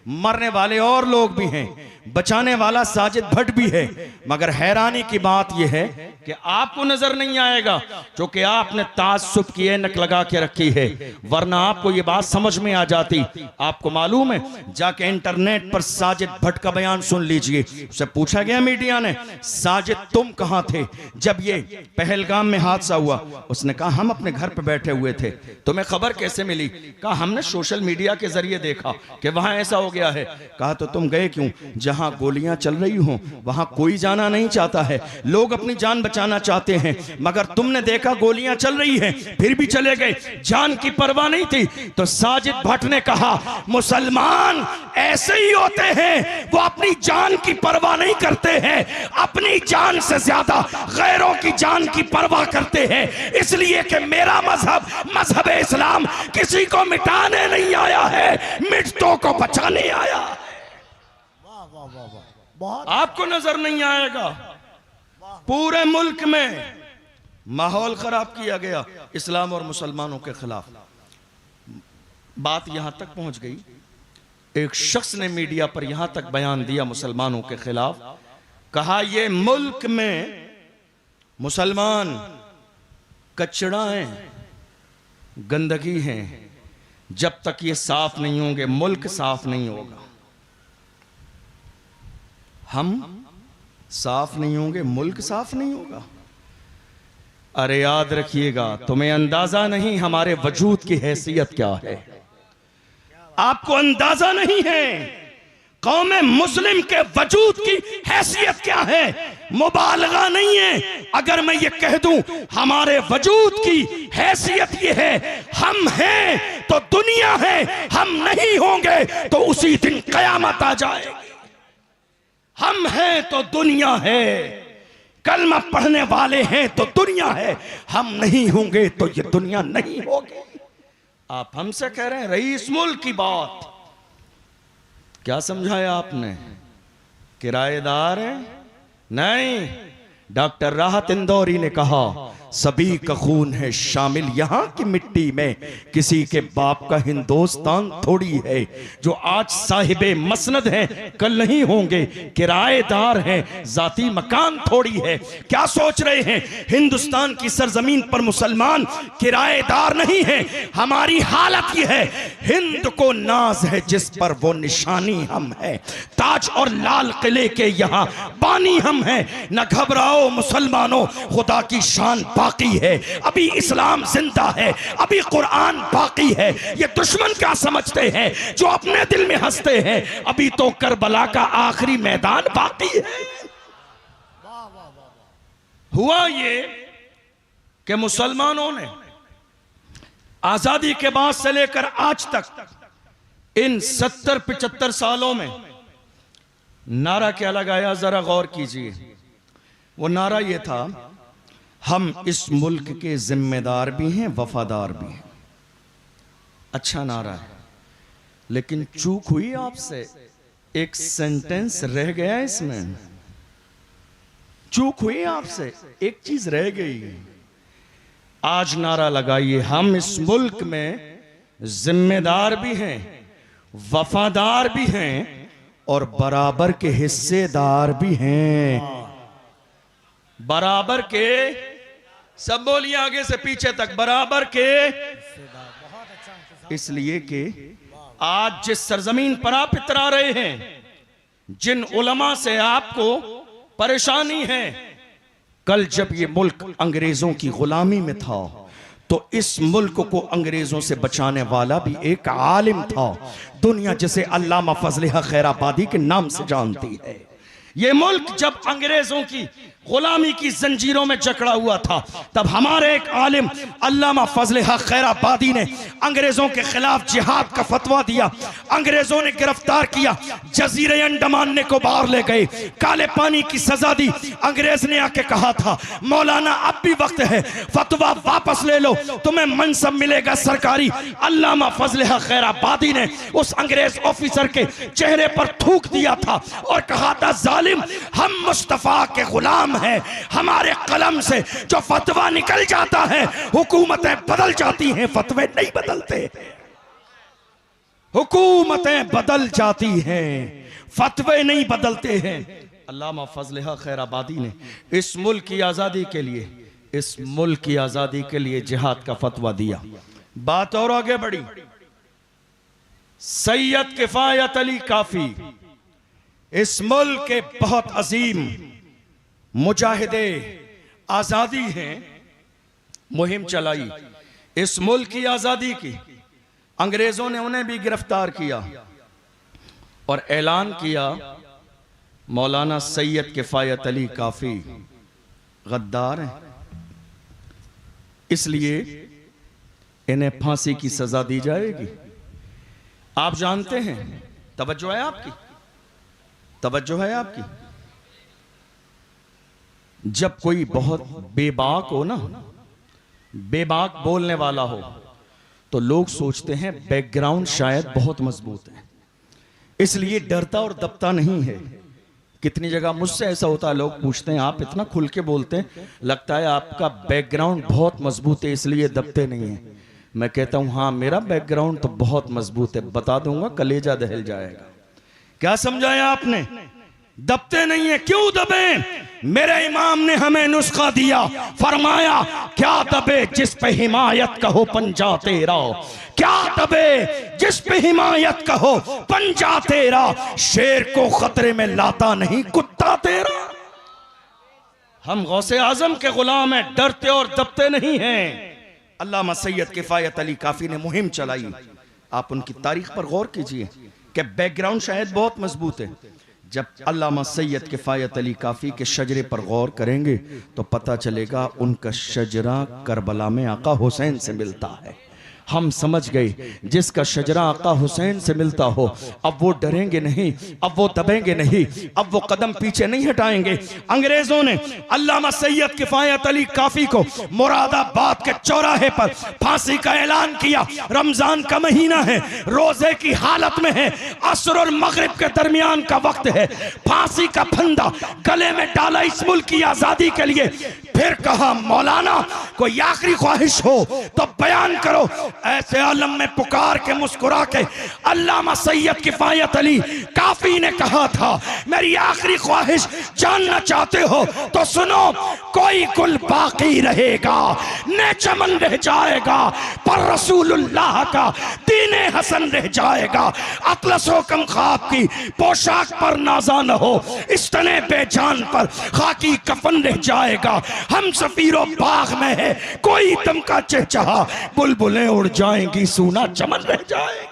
मरने वाले और लोग भी हैं, बचाने वाला साजिद भट्ट भी है। मगर हैरानी की बात यह है कि आपको नजर नहीं आएगा क्योंकि आपने तासुब की ऐनक लगा के रखी है, वरना आपको यह बात समझ में आ जाती। आपको मालूम है, जाके इंटरनेट पर साजिद भट्ट का बयान सुन लीजिए। उसे पूछा गया मीडिया ने, साजिद तुम कहां थे जब ये पहलगाम में हादसा हुआ? उसने कहा हम अपने घर पर बैठे हुए थे। तुम्हें खबर कैसे मिली? कहा हमने सोशल मीडिया के जरिए देखा कि वहां ऐसा हो गया है। कहा तो तुम गए क्यों? जहां गोलियां चल रही हों वहां कोई जाना नहीं चाहता है, लोग अपनी जान बचाना चाहते हैं, मगर तुमने देखा गोलियां चल रही हैं फिर भी चले गए, जान की परवाह नहीं थी। तो साजिद भट्ट ने कहा मुसलमान ऐसे ही होते हैं, वो अपनी जान की परवाह नहीं करते हैं, अपनी जान से ज्यादा गैरों की जान की परवाह करते हैं। इसलिए कि मेरा मजहब इस्लाम किसी को मिटाने नहीं आया है, मिटतों को बचाने आया है। आपको नजर नहीं आएगा, पूरे मुल्क में माहौल खराब किया गया इस्लाम और मुसलमानों के खिलाफ। बात यहां तक पहुंच गई, एक शख्स ने मीडिया पर यहां तक बयान दिया मुसलमानों के खिलाफ, कहा ये मुल्क में मुसलमान कचड़ा हैं, गंदगी हैं, जब तक ये साफ नहीं होंगे मुल्क साफ नहीं होगा। हम साफ नहीं होंगे मुल्क साफ नहीं होगा। अरे याद रखिएगा, तुम्हें अंदाजा नहीं हमारे वजूद की हैसियत क्या है, आपको अंदाजा नहीं है कौम मुस्लिम के वजूद की हैसियत क्या है। मुबालगा नहीं है अगर मैं ये कह दूं हमारे वजूद की हैसियत ये है, हम हैं तो दुनिया है, हम नहीं होंगे तो उसी दिन कयामत आ जाएगी। हम हैं तो दुनिया है, कलमा पढ़ने वाले हैं तो दुनिया है, हम नहीं होंगे तो ये दुनिया नहीं होगी। आप हमसे कह रहे हैं रईस मुल्क की बात, क्या समझाया आपने? किराएदार है? नहीं, डॉक्टर राहत इंदौरी ने कहा सभी का खून है शामिल यहाँ की मिट्टी में, किसी के बाप का हिंदुस्तान थोड़ी है, जो आज साहिबे मसनद हैं कल नहीं होंगे, किराएदार हैं जाती मकान थोड़ी है। क्या सोच रहे हैं हिंदुस्तान की सरजमीन पर मुसलमान किराएदार नहीं है? हमारी हालत यह है, हिंद को नाज है जिस पर वो निशानी हम है, ताज और लाल किले के यहाँ बानी हम हैं। न घबराओ मुसलमानों, खुदा की शान बाकी है, अभी इस्लाम जिंदा है, अभी कुरान बाकी है। ये दुश्मन क्या समझते हैं जो अपने दिल में हंसते हैं, अभी तो करबला का आखिरी मैदान बाकी है। हुआ ये कि मुसलमानों ने आजादी के बाद से लेकर आज तक इन 70-75 सालों में नारा क्या लगाया, जरा गौर कीजिए। वो नारा ये था, हम इस मुल्क के जिम्मेदार भी हैं वफादार भी हैं। अच्छा नारा है, लेकिन चूक हुई आपसे, एक सेंटेंस रह गया इसमें, चूक हुई आपसे, एक चीज रह गई। आज नारा लगाइए, हम इस मुल्क में जिम्मेदार भी हैं वफादार भी हैं और बराबर के हिस्सेदार भी हैं। बराबर के, सब बोलिए आगे से पीछे तक, बराबर के। इसलिए कि आज जिस सरजमीन पर आप इतरा रहे हैं, जिन उलमा से आपको परेशानी है, कल जब ये मुल्क अंग्रेजों की गुलामी में था तो इस मुल्क को अंग्रेजों से बचाने वाला भी एक आलिम था, दुनिया जिसे अल्लामा फजल हक खैराबादी के नाम से जानती है। ये मुल्क जब अंग्रेजों की गुलामी की जंजीरों में जकड़ा हुआ था, तब हमारे एक आलिम अल्लामा फजल हक खैराबादी ने अंग्रेजों के खिलाफ जिहाद का फतवा दिया। अंग्रेजों ने गिरफ्तार किया, जजीरे अंडमान ने को बाहर ले गए, काले पानी की सजा दी। अंग्रेज ने आके कहा था, मौलाना अब भी वक्त है, फतवा वापस ले लो, तुम्हें मनसब मिलेगा सरकारी। अल्लामा फजल हक खैराबादी ने उस अंग्रेज ऑफिसर के चेहरे पर थूक दिया था और कहा था, जालिम, हम मुस्तफा के गुलाम है, हमारे कलम से जो फतवा निकल जाता है हुकूमतें बदल जाती हैं, फतवे नहीं बदलते। हुकूमतें बदल जाती हैं, फतवे नहीं बदलते हैं। अल्लामा फजल हक खैराबादी ने इस मुल्क की आजादी के लिए, इस मुल्क की आजादी के लिए जिहाद का फतवा दिया। बात और आगे बढ़ी, सैयद किफायत अली काफी इस मुल्क के बहुत अजीम मुजाहिदे आजादी हैं, मुहिम चलाई इस मुल्क की आजादी की। अंग्रेजों ने उन्हें भी गिरफ्तार किया और ऐलान किया, मौलाना सैयद किफायत अली काफी गद्दार हैं, इसलिए इन्हें फांसी की सजा दी जाएगी। आप जानते हैं तवज्जो है आपकी? तवज्जो है आपकी? जब कोई बहुत बेबाक हो ना, बेबाक बोलने वाला हो, तो लोग सोचते हैं बैकग्राउंड शायद बहुत मजबूत है, इसलिए डरता और दबता नहीं है। कितनी जगह मुझसे ऐसा होता है, लोग पूछते हैं आप इतना खुल के बोलते हैं, लगता है आपका बैकग्राउंड बहुत मजबूत है इसलिए दबते नहीं है। मैं कहता हूं हाँ, मेरा बैकग्राउंड तो बहुत मजबूत है, बता दूंगा कलेजा दहल जाएगा। क्या समझाया आपने? दबते नहीं है। क्यों दबे? मेरे इमाम ने हमें नुस्खा दिया, फरमाया क्या दबे जिस पे हिमायत कहो पंजा तेरा, क्या दबे जिस पे हिमायत कहो पंजा तेरा, शेर को खतरे में लाता नहीं कुत्ता तेरा। हम गौसे आजम के गुलाम हैं, डरते और दबते नहीं हैं। अल्लामा सैयद किफायत अली काफी ने मुहिम चलाई, आप उनकी तारीख पर गौर कीजिए कि बैकग्राउंड शायद बहुत मजबूत है। जब अल्लामा सैयद किफायत अली काफी के शजरे पर गौर करेंगे तो पता चलेगा उनका शजरा करबला में आका हुसैन से मिलता है। हम समझ गए जिसका शजरा आका हुसैन से मिलता हो, अब वो डरेंगे नहीं, अब वो दबेंगे नहीं, अब वो कदम पीछे नहीं हटाएंगे। अंग्रेजों ने अल्लामा सैयद किफायत अली काफी को मुरादाबाद के चौराहे पर फांसी का ऐलान किया। रमजान का महीना है, रोजे की हालत में है, असर और मगरिब के दरमियान का वक्त है। फांसी का फंदा गले में डाला इस मुल्क की आजादी के लिए। फिर कहा मौलाना कोई आखिरी ख्वाहिश हो तो बयान करो। ऐसे आलम में पुकार के मुस्कुरा के अल्लामा सैयद किफायत अली काफी ने कहा था, मेरी आखिरी ख्वाहिश जानना चाहते हो तो सुनो, कोई गुल बाकी रहेगा न चमन रह जाएगा, पर रसूलुल्लाह का दीने हसन रह जाएगा। अतलसो कम ख्वाब की पोशाक पर नाजा न हो, इस्तने बेजान पर खाकी कफन रह जाएगा। हम सफीरो बाग में है, कोई दम का चहचहा, बुलबुलें उड़ जाएंगी, सूना चमन रह जाएगा।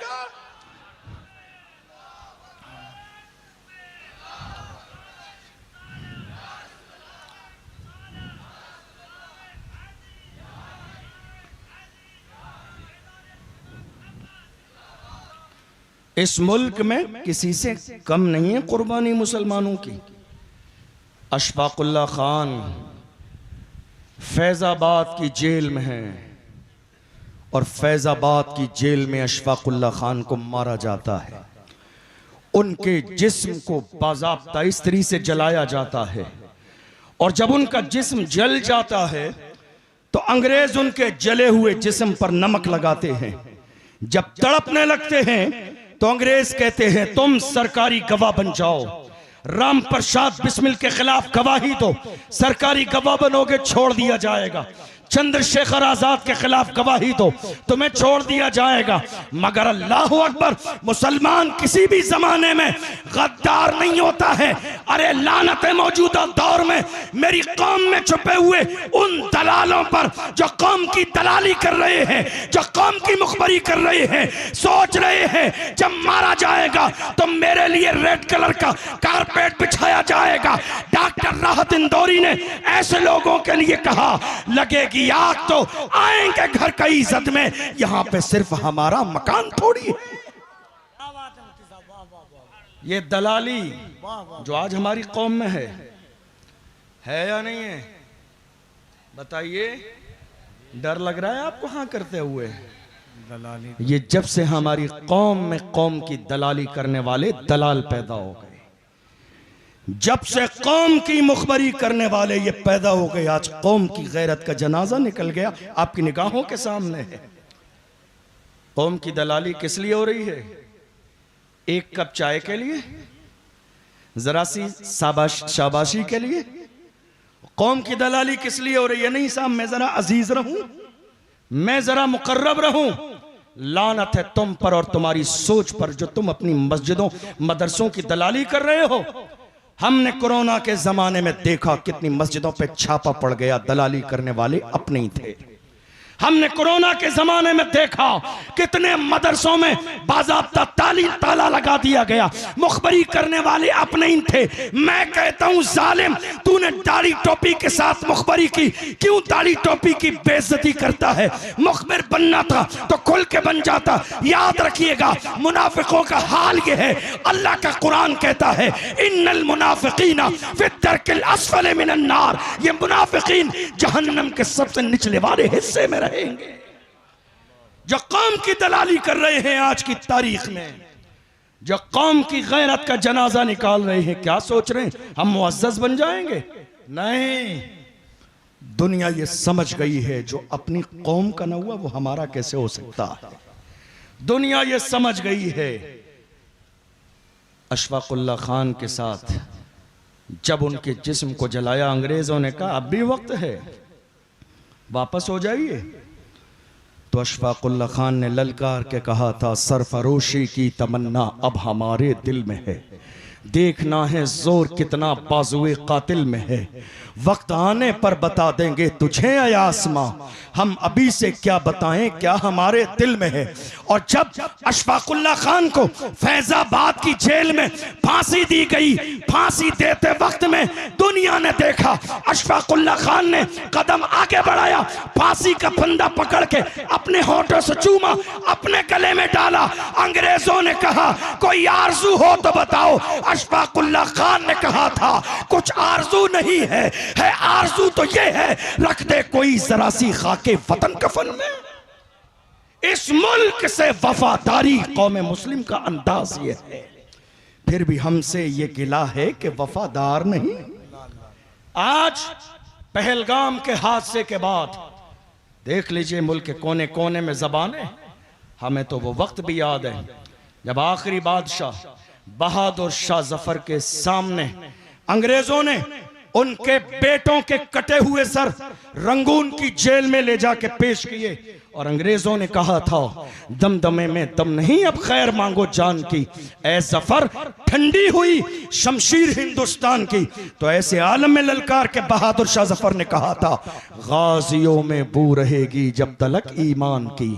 इस मुल्क में किसी से कम नहीं है कुर्बानी मुसलमानों की। अशफाकुल्ला खान फैजाबाद की जेल में है और फैजाबाद की जेल में अशफाकुल्ला खान को मारा जाता है। उनके जिस्म को बाज़ाब्ता इस्त्री से जलाया जाता है और जब उनका जिस्म जल जाता है तो अंग्रेज उनके जले हुए जिस्म पर नमक लगाते हैं। जब तड़पने लगते हैं तो अंग्रेज कहते हैं तुम सरकारी गवाह बन जाओ, राम प्रसाद बिस्मिल के खिलाफ गवाही दो, सरकारी गवाह बनोगे छोड़ दिया जाएगा। चंद्रशेखर आजाद के खिलाफ गवाही दो, तुम्हें छोड़ दिया जाएगा। मगर अल्लाह अकबर, मुसलमान किसी भी जमाने में गद्दार नहीं होता है। अरे लानत है मौजूदा दौर में मेरी कौम में छुपे हुए उन दलालों पर जो कौम की दलाली कर रहे हैं, जो कौम की मुखबरी कर रहे हैं, सोच रहे हैं जब मारा जाएगा तो मेरे लिए रेड कलर का कारपेट बिछाया जाएगा। डॉक्टर राहत इंदौरी ने ऐसे लोगों के लिए कहा, लगेगी आग तो आएंगे घर का इज्जत में, यहां पे सिर्फ हमारा मकान थोड़ी है। ये दलाली जो आज हमारी कौम में है या नहीं है? बताइए, डर लग रहा है आपको हाँ करते हुए? दलाली ये जब से हमारी कौम में कौम की दलाली करने वाले दलाल पैदा हो गए, जब से कौम की मुखबरी करने वाले ये पैदा हो गए, आज कौम की गैरत का जनाजा निकल गया, आपकी निगाहों के सामने है। कौम की दलाली किस लिए हो रही है? एक कप चाय के लिए, जरा सी शाबाशी के लिए? कौम की दलाली किस लिए हो रही है? नहीं साहब, मैं जरा अजीज रहूं, मैं जरा मुकर्रब रहूं। लानत है तुम पर और तुम्हारी सोच पर जो तुम अपनी मस्जिदों मदरसों की दलाली कर रहे हो। हमने कोरोना के जमाने में देखा कितनी मस्जिदों पे छापा पड़ गया, दलाली करने वाले अपने ही थे। हमने कोरोना के जमाने में देखा कितने मदरसों में बाज़ाब्ता ताला लगा दिया गया, मुखबरी करने वाले अपने इन थे। मैं कहता हूं जालिम, तूने दाढ़ी टोपी के साथ मुखबरी की, क्यों दाढ़ी टोपी की बेइज्जती करता है? मुखबिर बनना था तो खुल के बन जाता। याद रखिएगा, मुनाफिकों का हाल ये है। अल्लाह का कुरान कहता है इन्नल मुनाफिकीना फी दरकिल अस्फल मिनन नार, ये मुनाफिकीन जहन्नम के सबसे निचले वाले हिस्से में रहेंगे। जो कौम की दलाली कर रहे हैं आज की तारीख में, जो कौम की गैरत का जनाजा निकाल रहे हैं, क्या सोच रहे हैं हम मुअज़्ज़ज़ बन जाएंगे? नहीं, दुनिया ये समझ गई है जो अपनी कौम का न हुआ वो हमारा कैसे हो सकता है। दुनिया ये समझ गई है। अशफाकुल्ला खान के साथ जब उनके जिस्म को जलाया, अंग्रेजों ने कहा अब भी वक्त है, वापस हो जाइए। तो अशफाकुल्ला खान ने ललकार के कहा था सरफरोशी की तमन्ना अब हमारे दिल में है, देखना है जोर कितना बाजुए कातिल में है, वक्त आने पर बता देंगे तुझे ऐ आसमां, हम अभी से क्या बताएं क्या हमारे दिल में है। और जब अशफाकुल्ला खान को फैजाबाद की जेल में फांसी दी गई, फांसी देते वक्त में दुनिया ने देखा अशफाकुल्ला खान ने कदम आगे बढ़ाया, फांसी का फंदा पकड़ के अपने होठों से चूमा, अपने गले में डाला। अंग्रेजों ने कहा कोई आरजू हो तो बताओ। अशफाकुल्ला खान ने कहा था कुछ आरजू नहीं है, है आरजू तो ये है रख दे कोई जरा सी खाके वतन कफन में। इस मुल्क से वफादारी कौम मुस्लिम का अंदाज ये है, फिर भी हमसे ये गिला है कि वफादार नहीं। आज पहलगाम के हादसे के बाद देख लीजिए मुल्क के कोने कोने में ज़बानें। हमें तो वो वक्त भी याद है जब आखिरी बादशाह बहादुर शाह जफर के सामने अंग्रेजों ने उनके बेटों के कटे हुए सर रंगून की जेल में ले जाके पेश किए, और अंग्रेजों ने कहा था दमदमे में दम नहीं अब खैर मांगो जान की, ऐ जफर ठंडी हुई शमशीर हिंदुस्तान की। तो ऐसे आलम में ललकार के बहादुर शाह जफर ने कहा था गाजियों में बू रहेगी जब तलक ईमान की,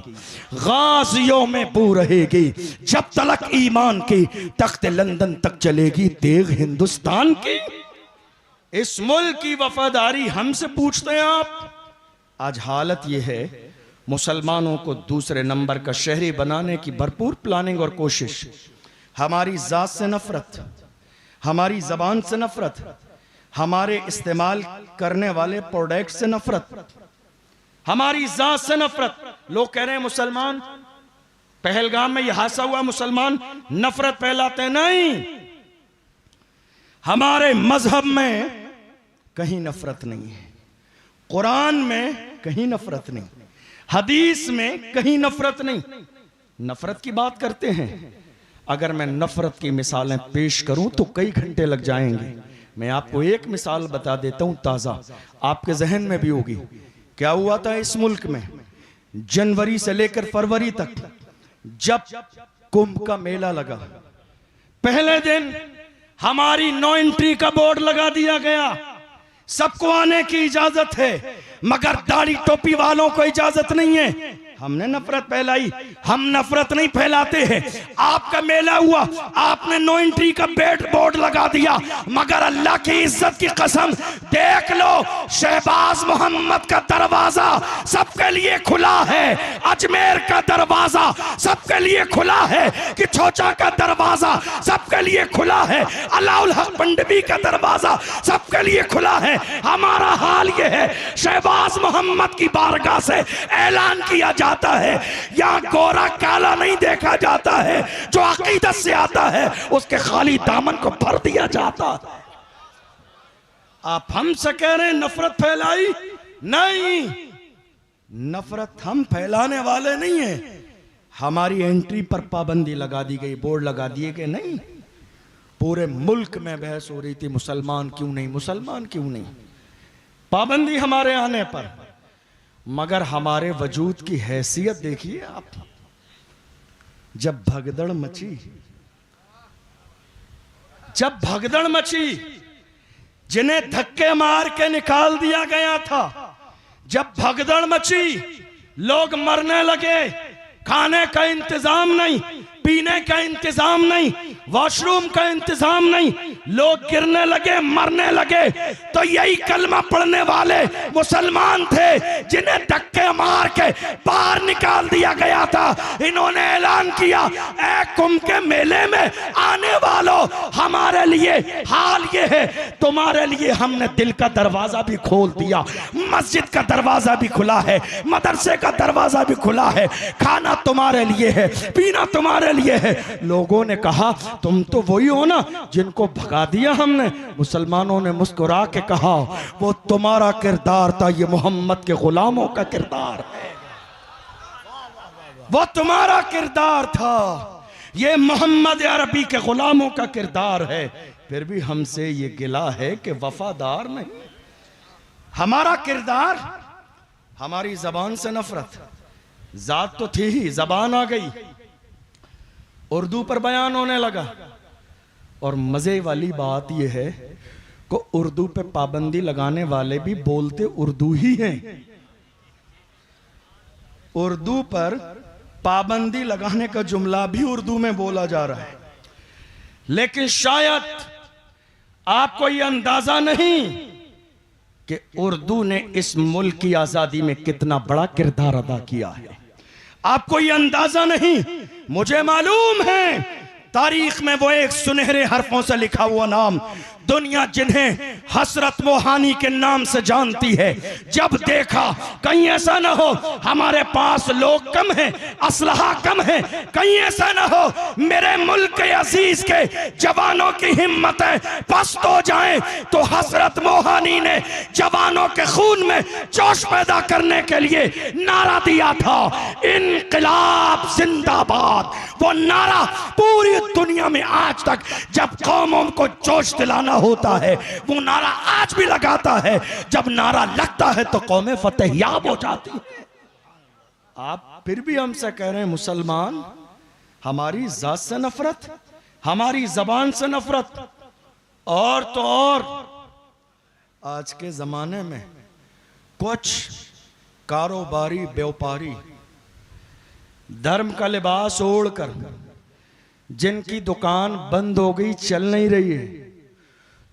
गाजियों में बू रहेगी जब तलक ईमान की, तख्त लंदन तक चलेगी तेग हिंदुस्तान की। इस मुल्क की वफादारी हमसे पूछते हैं आप। आज हालत यह है मुसलमानों को दूसरे नंबर का शहरी बनाने की भरपूर प्लानिंग और कोशिश, हमारी जात से नफरत, हमारी जबान से नफरत, हमारे इस्तेमाल करने वाले प्रोडक्ट से नफरत, हमारी जात से नफरत। लोग कह रहे हैं मुसलमान, पहलगाम में यह हादसा हुआ, मुसलमान नफरत फैलाते नहीं। हमारे मजहब में कहीं नफरत नहीं है, कुरान में कहीं नफरत नहीं, हदीस में कहीं नफरत नहीं। नफरत की बात करते हैं, अगर मैं नफरत की मिसालें पेश करूं तो कई घंटे लग जाएंगे। मैं आपको एक मिसाल बता देता हूं ताजा, आपके जहन में भी होगी। क्या हुआ था इस मुल्क में जनवरी से लेकर फरवरी तक, जब कुंभ का मेला लगा, पहले दिन हमारी नो एंट्री का बोर्ड लगा दिया गया, सबको आने की इजाजत है मगर दाढ़ी टोपी वालों को इजाजत नहीं है। हमने नफरत फैलाई, हम नफरत नहीं फैलाते हैं। आपका मेला हुआ, आपने नो एंट्री का बोर्ड लगा दिया, मगर अल्लाह की इज्जत की कसम देख लो शहबाज मोहम्मद का दरवाजा सबके लिए खुला है, अजमेर का दरवाजा सबके लिए खुला है, कि छोचा का दरवाजा सबके लिए खुला है, अलाउल हक पंडवी का दरवाजा सबके लिए खुला है। हमारा हाल यह है, शहबाज मोहम्मद की बारगाह से ऐलान किया जाता है यहां गोरा काला नहीं देखा जाता है, जो अकीदत से आता है उसके खाली दामन को भर दिया जाता है। आप हमसे कह रहे हैं नफरत फैलाई, नहीं, नफरत हम फैलाने वाले नहीं है। हमारी एंट्री पर पाबंदी लगा दी गई, बोर्ड लगा दिए गए, नहीं, पूरे मुल्क में बहस हो रही थी मुसलमान क्यों नहीं, मुसलमान क्यों नहीं, पाबंदी हमारे आने पर। मगर हमारे वजूद की हैसियत देखिए आप, जब भगदड़ मची, जब भगदड़ मची, जिन्हें धक्के मार के निकाल दिया गया था, जब भगदड़ मची, लोग मरने लगे, खाने का इंतजाम नहीं, पीने का इंतजाम नहीं, वॉशरूम का इंतजाम नहीं, लोग गिरने लगे, मरने लगे। तो यही कलमा पढ़ने वाले मुसलमान थे जिन्हें धक्के मार के बाहर निकाल दिया गया था। इन्होंने ऐलान किया, ऐ कुंभ के मेले में आने वालों, हमारे लिए हाल ये है, तुम्हारे लिए हमने दिल का दरवाजा भी खोल दिया, मस्जिद का दरवाजा भी खुला है, मदरसे का दरवाजा भी खुला है, खाना तुम्हारे लिए है, पीना तुम्हारे लिए है। लोगों ने कहा, तुम तो वही हो ना जिनको भगा दिया हमने। मुसलमानों ने मुस्कुरा के कहा, वो तुम्हारा किरदार था, ये मोहम्मद के गुलामों का किरदार है। वो तुम्हारा किरदार था, ये मोहम्मद अरबी के गुलामों का किरदार है। फिर भी हमसे ये गिला है कि वफादार नहीं। हमारा किरदार, हमारी जबान से नफरत, जात तो थी ही, जबान आ गई, उर्दू पर बयान होने लगा। और मजे वाली बात यह है कि उर्दू पे पाबंदी लगाने वाले भी बोलते उर्दू ही हैं। उर्दू पर पाबंदी लगाने का जुमला भी उर्दू में बोला जा रहा है। लेकिन शायद आपको यह अंदाजा नहीं कि उर्दू ने इस मुल्क की आजादी में कितना बड़ा किरदार अदा किया है। आपको यह अंदाजा नहीं। मुझे मालूम है, तारीख में वो एक सुनहरे हरफों से लिखा हुआ नाम, दुनिया जिन्हें हसरत मोहानी के नाम से जानती है, जब देखा कहीं ऐसा ना हो हमारे पास लोग कम हैं, असलहा कम है, कहीं ऐसा ना हो मेरे मुल्क के अजीज के जवानों की हिम्मतें पस्त हो जाएं, तो हसरत मोहानी ने जवानों के खून में जोश पैदा करने के लिए नारा दिया था, इनकलाब जिंदाबाद। वो नारा पूरी दुनिया में आज तक जब कौमों को जोश दिलाना होता है, वो नारा आज भी लगाता है। जब नारा लगता है तो कौमें फतेहयाब हो जाती है। आप फिर भी हमसे कह रहे हैं मुसलमान, हमारी जात से नफरत, हमारी जबान से नफरत। और तो और आज के जमाने में कुछ कारोबारी व्यापारी धर्म का लिबास ओढ़कर, जिनकी दुकान बंद हो गई, चल नहीं रही है,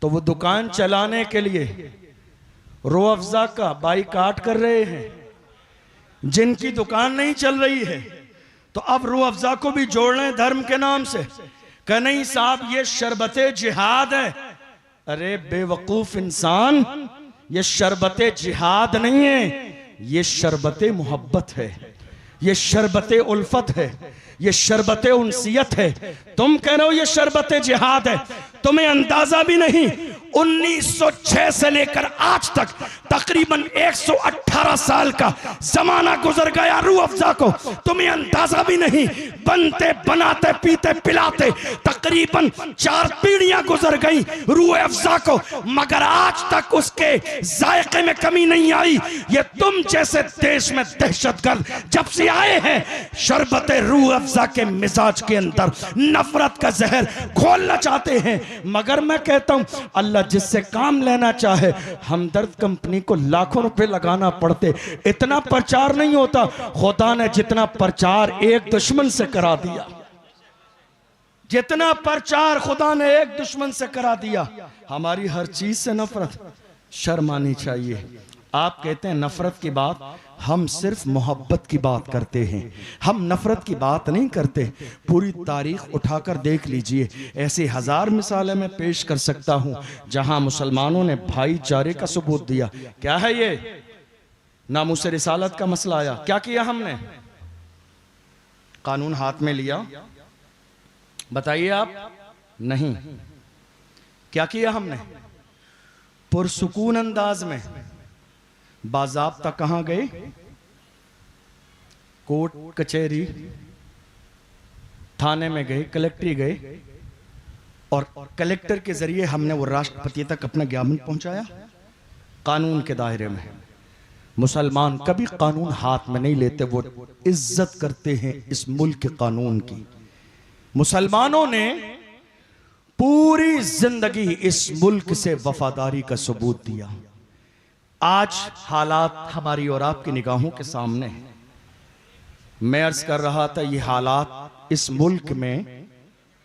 तो वो दुकान चलाने के लिए रो अफ़ज़ा का बाइकाट कर रहे हैं। जिनकी दुकान नहीं चल रही है तो अब रो अफ़ज़ा को भी जोड़ लें धर्म के नाम से। कह नहीं साहब, ये शरबते जिहाद है। अरे बेवकूफ इंसान, ये शरबते जिहाद नहीं है, ये शरबते मोहब्बत है, ये शरबते उल्फत है, ये शरबते उनसियत है। तुम कह रहे हो ये शरबते जिहाद है, तुम्हें अंदाजा भी नहीं। 1906 से लेकर आज तक तकरीबन 118 साल का जमाना गुजर गया रूह अफ़ज़ा को, तुम्हें अंदाजा भी नहीं। बनते बनाते पीते पिलाते तकरीबन 4 पीढ़ियां गुजर गई रूह अफ़ज़ा को, मगर आज तक उसके जायके में कमी नहीं आई। ये तुम जैसे देश में दहशतगर्द जब से आए हैं, शरबत रूह अफ़ज़ा के मिजाज के अंदर नफरत का जहर घोलना चाहते हैं। मगर मैं कहता हूं, अल्लाह जिससे काम लेना चाहे, हमदर्द कंपनी को लाखों रुपए लगाना पड़ते, इतना प्रचार नहीं होता। खुदा ने जितना प्रचार एक दुश्मन से करा दिया, जितना प्रचार खुदा ने एक दुश्मन से करा दिया। हमारी हर चीज से नफरत, शर्म आनी चाहिए। आप कहते हैं नफरत की बात, हम सिर्फ मोहब्बत की बात करते हैं, हम नफरत की बात नहीं करते। पूरी तारीख उठाकर देख लीजिए, ऐसी 1000 मिसालें मैं पेश कर सकता हूं जहां मुसलमानों ने भाईचारे का सबूत दिया। क्या है ये? नामूस रिसालत का मसला आया, क्या किया हमने? कानून हाथ में लिया? बताइए आप। नहीं। क्या किया हमने? पुरसुकून अंदाज में बाज़ाब्ता कहां गए? कोर्ट कचहरी थाने में गए, कलेक्ट्री गए, और कलेक्टर के जरिए हमने वो राष्ट्रपति तक अपना ज्ञापन पहुंचाया कानून के दायरे में। मुसलमान कभी कानून हाथ में नहीं लेते, वो इज्जत करते हैं इस मुल्क के कानून की। मुसलमानों ने पूरी जिंदगी इस मुल्क से वफादारी का सबूत दिया। आज हालात हमारी और आपकी निगाहों के सामने हैं। मैं अर्ज कर रहा था ये हालात इस मुल्क में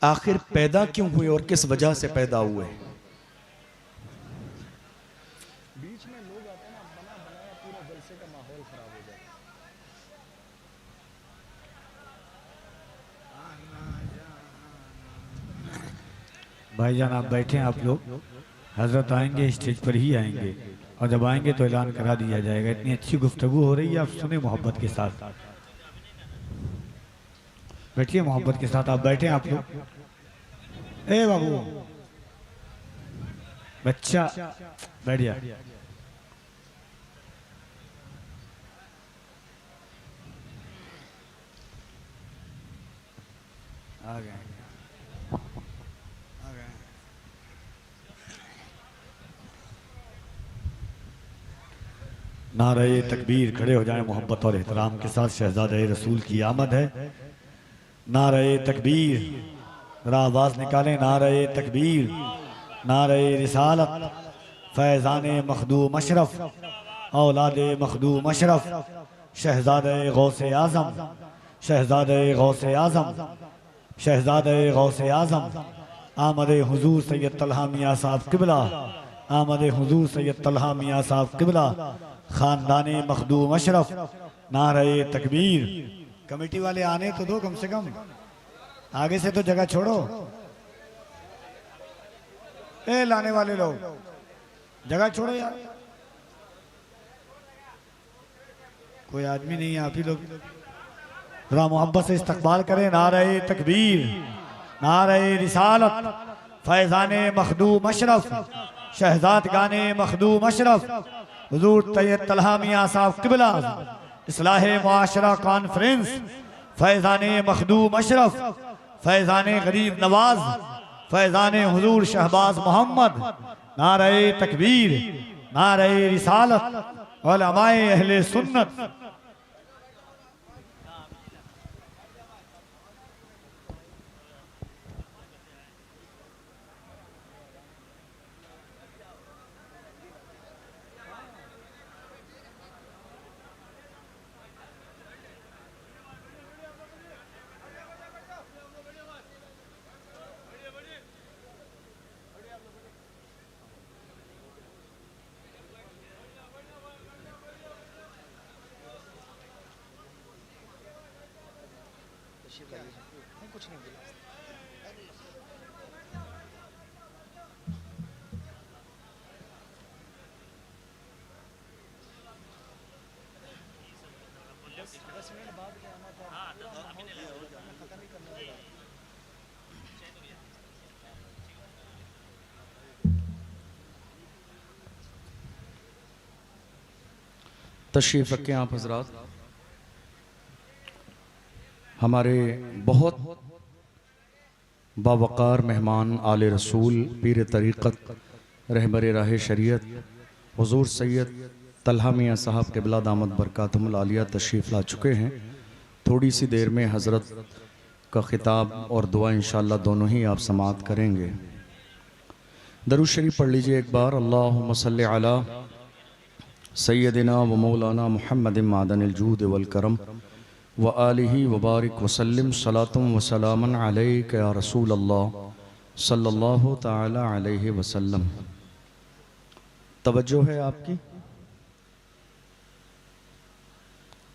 आखिर पैदा क्यों हुए और किस वजह से पैदा हुए। बीच में लोग आते हैं ना, बना बनाया पूरा जलसे का माहौल खराब हो जाता है। भाईजान आप बैठे हैं, आप लोग हजरत आएंगे स्टेज पर ही आएंगे और जब आएंगे तो ऐलान करा दिया जाएगा। इतनी अच्छी गुफ्तगू हो रही है, आप सुने मोहब्बत के साथ। बैठिए मोहब्बत के साथ, आप बैठे हैं आप लोग। ए बाबू बच्चा बैठ जा। आ गए नारे तकबीर, खड़े हो जाए मोहब्बत और एहतराम के साथ। शहजादे रसूल की आमद है। नारे तकबीर, जरा आवाज निकालें। नारे तकबीर, नारे रिसालत, फैज़ाने मखदूम अशरफ, औलादे मखदूम अशरफ, शहजादे गौसे आज़म, शहजादे गौसे आज़म, शहजादे गौसे आज़म, आमदे हुजूर सैयद तलहा मियाँ साहब किबला, आमदे हुजूर सैयद तलहा मियाँ साहब किबला, खानदाने मखदूम अशरफ। नारे तकबीर। कमेटी वाले आने तो दो कम से कम, आगे से तो जगह छोड़ो। ए लाने वाले लोग जगह छोड़ो यार, कोई आदमी नहीं है, आप ही लोग जरा मोहब्बत से इस्तकबाल करें। नारे तकबीर, नारे रिसालत, फैज़ाने मखदूम अशरफ, शहजाद गाने मखदूम अशरफ, हुजूर सैयद तलहा मियाँ साहब किबला, इस्लाहे मुआशरा कॉन्फ्रेंस, फैज़ाने मखदूम अशरफ, फैज़ाने गरीब नवाज, फैज़ाने हुजूर शहबाज मोहम्मद। नारे तकबीर, नारे रिसालत, उलमाए अहले सुन्नत। तशरीफ़ रखें आप हजरात। हमारे बहुत बावकार मेहमान आले रसूल, पीर तरीक़त, रहबर राह शरीयत, हुजूर सैयद तलहा मियाँ साहब क़िबला दामत बरकातुहुल आलिया तशरीफ़ ला चुके हैं। थोड़ी सी देर में हज़रत का ख़िताब और दुआ इंशाअल्लाह दोनों ही आप समाअत करेंगे। दरूद शरीफ पढ़ लीजिए एक बार। अल्लाहुम्मा सल्लि अला सैयदिना व मौलाना मुहम्मद मादनिल जूद वल करम व आलिहि व बारिक वसल्लिम सलातुम व सलामन अलैका या रसूल अल्लाह सल्लल्लाहु ताला अलैहि वसल्लम। तवज्जो है आपकी,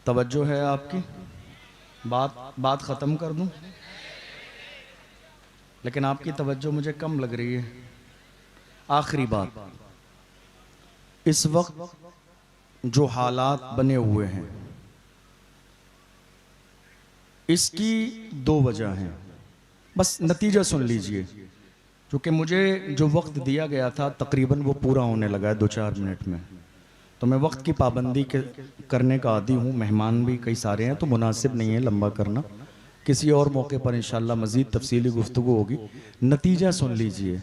तवज्जो है आपकी। बात ख़त्म कर दूं, लेकिन आपकी तवज्जो मुझे कम लग रही है। आखिरी बात, इस वक्त जो हालात बने हुए हैं इसकी दो वजह हैं, बस नतीजा सुन लीजिए। क्योंकि मुझे जो वक्त दिया गया था तकरीबन वो पूरा होने लगा है 2-4 मिनट में, तो मैं वक्त की पाबंदी करने का आदी हूँ। मेहमान भी कई सारे हैं तो मुनासिब नहीं है लंबा करना। किसी और मौके पर इंशाल्लाह मज़ीद तफसीली गुफ्तगू होगी। नतीजा सुन लीजिए।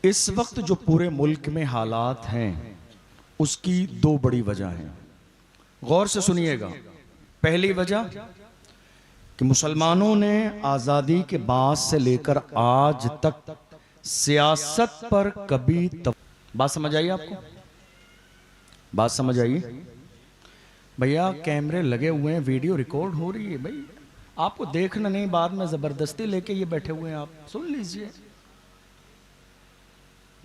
इस वक्त जो पूरे मुल्क में हालात हैं उसकी दो बड़ी वजह हैं, गौर से सुनिएगा। पहली वजह कि मुसलमानों ने आज़ादी के बाद से लेकर आज तक सियासत पर कभी बात समझ आई आपको? बात समझ आई? भैया कैमरे लगे हुए हैं, वीडियो रिकॉर्ड हो रही है, भाई आपको देखना नहीं, बाद में जबरदस्ती लेके ये बैठे हुए हैं, आप सुन लीजिए।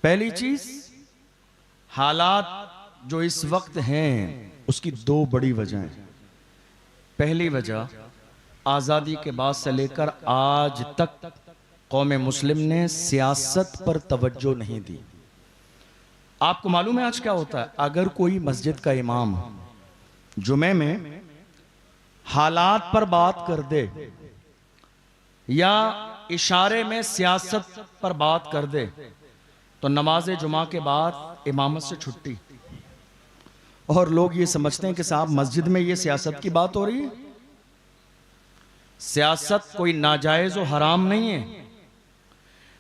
पहली चीज, हालात जो इस वक्त हैं उसकी दो बड़ी वजहें। पहली वजह, आजादी के बाद से लेकर आज तक कौम मुस्लिम ने सियासत पर तवज्जो नहीं दी। आपको मालूम है आज क्या होता है? अगर कोई मस्जिद का इमाम जुमे में हालात पर बात कर दे या इशारे में सियासत पर बात कर दे तो नमाज जुमा के बाद इमामत से छुट्टी। और लोग ये समझते हैं कि साहब मस्जिद में ये सियासत की बात हो रही है। सियासत कोई नाजायज और हराम नहीं है।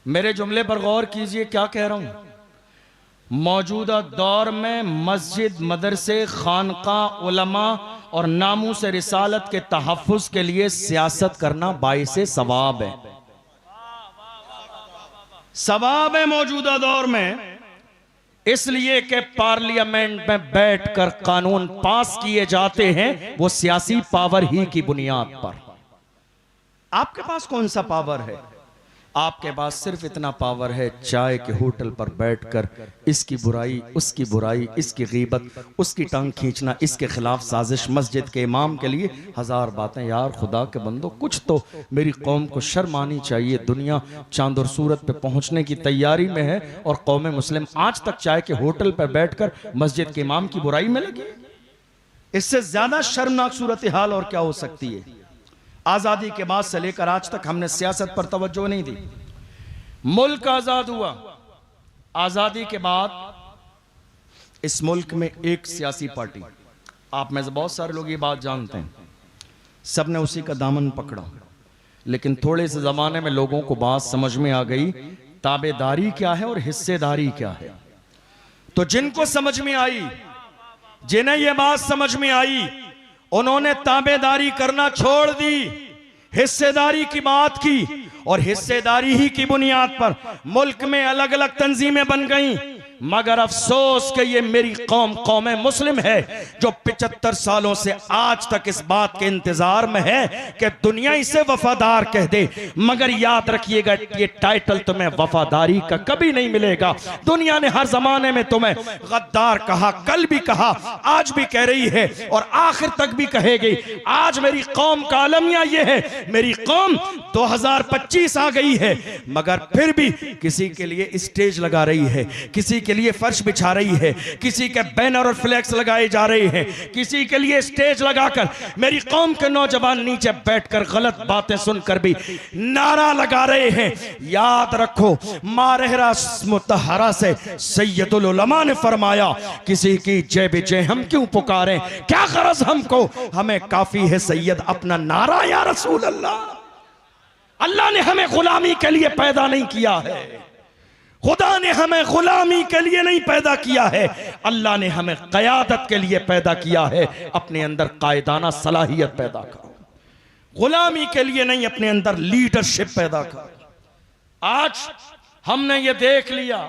मेरे जुमले पर गौर कीजिए, क्या कह रहा हूं। मौजूदा दौर में मस्जिद, मदरसे, खानका, उलमा और नामूस रिसालत के तहफ्फुज के लिए सियासत करना बाइसे सवाब है। सवाब है मौजूदा दौर में, इसलिए कि पार्लियामेंट में बैठकर कानून पास किए जाते हैं वो सियासी पावर ही की बुनियाद पर। आपके पास कौन सा पावर है? आपके पास सिर्फ इतना पावर है, चाय के होटल पर बैठकर इसकी बुराई, उसकी बुराई, इसकी गीबत, उसकी टांग खींचना, इसके खिलाफ साजिश, मस्जिद के इमाम के लिए हजार बातें। यार खुदा के बंदो, कुछ तो मेरी कौम को शर्म आनी चाहिए। दुनिया चांद और सूरत पे पहुंचने की तैयारी में है और कौम मुस्लिम आज तक चाय के होटल पर बैठकर मस्जिद के इमाम की बुराई में लगी। इससे ज्यादा शर्मनाक सूरत हाल और क्या हो सकती है? आजादी के बाद से लेकर आज तक हमने सियासत पर तवज्जो नहीं दी। मुल्क आजाद हुआ, आजादी के बाद इस मुल्क में एक सियासी पार्टी, आप में से बहुत सारे लोग ये बात जानते हैं, सबने उसी का दामन पकड़ा। लेकिन थोड़े से जमाने में लोगों को बात समझ में आ गई, ताबेदारी क्या है और हिस्सेदारी क्या है। तो जिनको समझ में आई, जिन्हें यह बात समझ में आई, उन्होंने ताबेदारी करना छोड़ दी, हिस्सेदारी की बात की और हिस्सेदारी ही की बुनियाद पर मुल्क में अलग अलग तंजीमें बन गईं। मगर अफसोस कि ये मेरी कौम मुस्लिम है जो 75 सालों से आज तक इस बात के इंतजार में है कि दुनिया इसे वफादार कह दे। मगर याद रखिएगा, ये टाइटल तुम्हें वफादारी का कभी नहीं मिलेगा। दुनिया ने हर जमाने में तुम्हें गद्दार कहा, कल भी कहा, आज भी कह रही है और आखिर तक भी कहेगी। आज मेरी कौम का अलमिया ये है, मेरी कौम 2025 आ गई है मगर फिर भी किसी के लिए स्टेज लगा रही है, किसी के लिए फर्श बिछा रही है, किसी के बैनर और फ्लैक्स लगाए जा रहे हैं, किसी के लिए स्टेज लगाकर मेरी कौम के नौजवान नीचे बैठकर गलत बातें सुनकर भी नारा लगा रहे हैं। याद रखो, मारहरा मुतहरा से सैयदुल उलमा ने फरमाया, किसी की जय विजय हम क्यों पुकारें, क्या गरज हमको, हमें काफी है सैयद अपना नारा या रसूल अल्लाह। अल्लाह ने हमें गुलामी के लिए पैदा नहीं किया है, खुदा ने हमें गुलामी के लिए नहीं पैदा किया है, अल्लाह ने हमें क़यादत के लिए पैदा किया है। अपने अंदर कायदाना सलाहियत पैदा करो, गुलामी के लिए नहीं, अपने अंदर लीडरशिप पैदा करो। आज हमने ये देख लिया,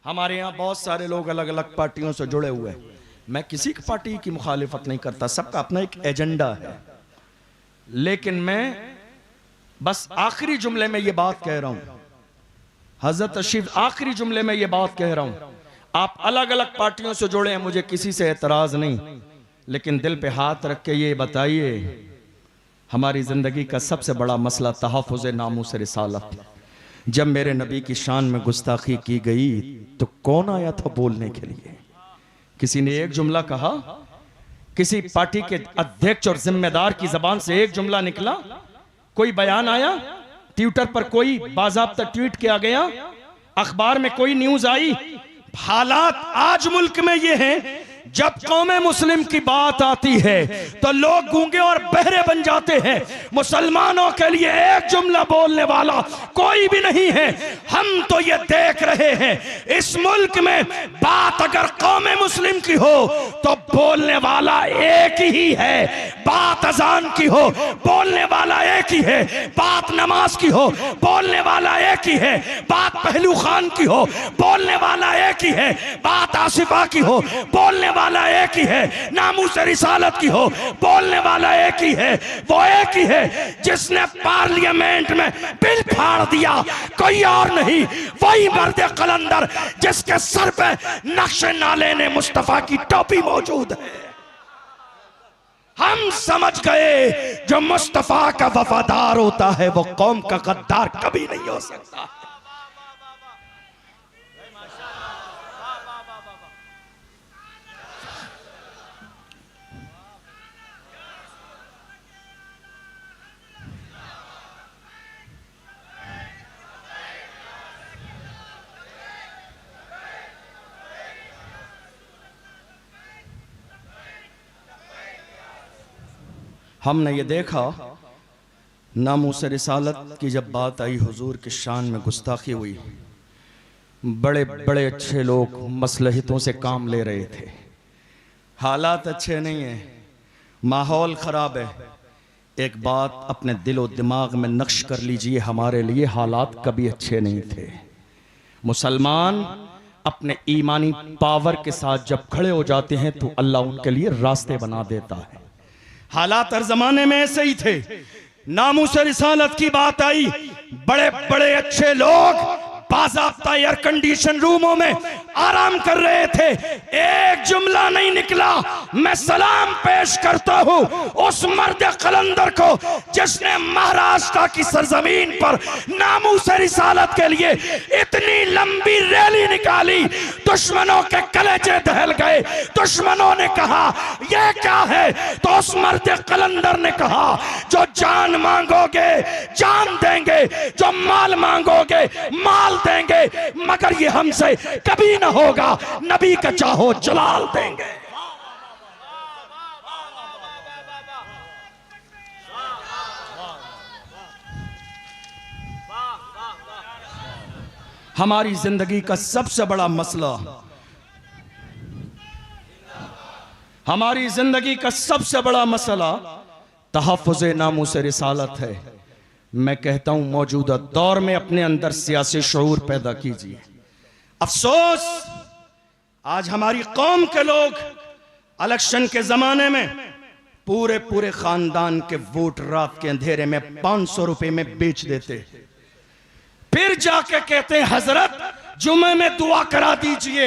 हमारे यहाँ बहुत सारे लोग अलग अलग पार्टियों से जुड़े हुए हैं। मैं किसी की पार्टी की मुखालिफत नहीं करता, सबका अपना एक एजेंडा है। लेकिन मैं बस आखिरी जुमले में ये बात कह रहा हूं, हजरत अशीफ आखिरी जुमले में ये बात कह रहा हूं, आप अलग अलग पार्टियों से जुड़े हैं, मुझे किसी से एतराज नहीं, लेकिन दिल पे हाथ रख के ये बताइए, हमारी जिंदगी का सबसे बड़ा मसला तहफ़्फ़ुज़ नामूस रिसालत। जब मेरे नबी की शान में गुस्ताखी की गई तो कौन आया था बोलने के लिए? किसी ने एक जुमला कहा, किसी पार्टी के अध्यक्ष और जिम्मेदार की जबान से एक जुमला निकला, कोई बयान आया, ट्विटर पर कोई बाज़ाब्ता ट्वीट किया गया, अखबार में कोई न्यूज आई। हालात आज मुल्क में ये हैं, जब कौम मुस्लिम की बात आती है तो लोग गूंगे और बहरे बन जाते हैं। मुसलमानों के लिए एक जुमला बोलने वाला कोई भी नहीं है। हम तो ये देख रहे हैं, इस मुल्क में बात अगर कौम मुस्लिम की हो तो बोलने वाला एक ही है, बात अजान की हो बोलने वाला एक ही है, बात नमाज की हो बोलने वाला एक ही है, बात पहलू खान की हो बोलने वाला एक ही है, बात आसिफा की हो बोलने वाला एक ही है, नामूस रिसालत की हो, बोलने वाला एक ही है, वो एक ही है जिसने पार्लियामेंट में बिल फाड़ दिया, कोई और नहीं, वही मर्द कलंदर जिसके सर पे नक्शे नाले ने मुस्तफा की टोपी मौजूद है। हम समझ गए जो मुस्तफा का वफादार होता है वो कौम का गद्दार कभी नहीं हो सकता। हमने ये देखा नामूस रिसालत की जब बात आई, हुजूर की शान में गुस्ताखी हुई, बड़े बड़े अच्छे लोग मसलहतों से काम ले रहे थे, हालात अच्छे नहीं हैं, माहौल ख़राब है। एक बात अपने दिलो दिमाग में नक्श कर लीजिए, हमारे लिए हालात कभी अच्छे नहीं थे। मुसलमान अपने ईमानी पावर के साथ जब खड़े हो जाते हैं तो अल्लाह उनके लिए रास्ते बना देता है। हालात हर जमाने में ऐसे ही थे। नामूस रिसालत की बात आई, बड़े बड़े अच्छे लोग बाज़ाब्ता एयर कंडीशन रूमों में आराम कर रहे थे, एक जुमला नहीं निकला। मैं सलाम पेश करता हूं उस मर्द कलंदर को जिसने महाराष्ट्र की सरजमीन पर नामूस रिसालत के लिए इतनी लंबी रैली निकाली, दुश्मनों के कलेजे दहल गए। दुश्मनों ने कहा यह क्या है, तो उस मर्द कलंदर ने कहा जो जान मांगोगे जान देंगे, जो माल मांगोगे माल देंगे, मगर ये हमसे कभी ना होगा, नबी का चाहो जलाल देंगे। हमारी जिंदगी का सबसे बड़ा मसला, हमारी जिंदगी का सबसे बड़ा मसला तहफ़्फ़ुज़ नामूस रिसालत है। मैं कहता हूं मौजूदा दौर में अपने अंदर सियासी शऊर पैदा कीजिए। अफसोस आज हमारी कौम के लोग इलेक्शन के जमाने में पूरे पूरे खानदान के वोट रात के अंधेरे में 500 रुपए में बेच देते, फिर जाके कहते हैं हजरत जुमे में दुआ करा दीजिए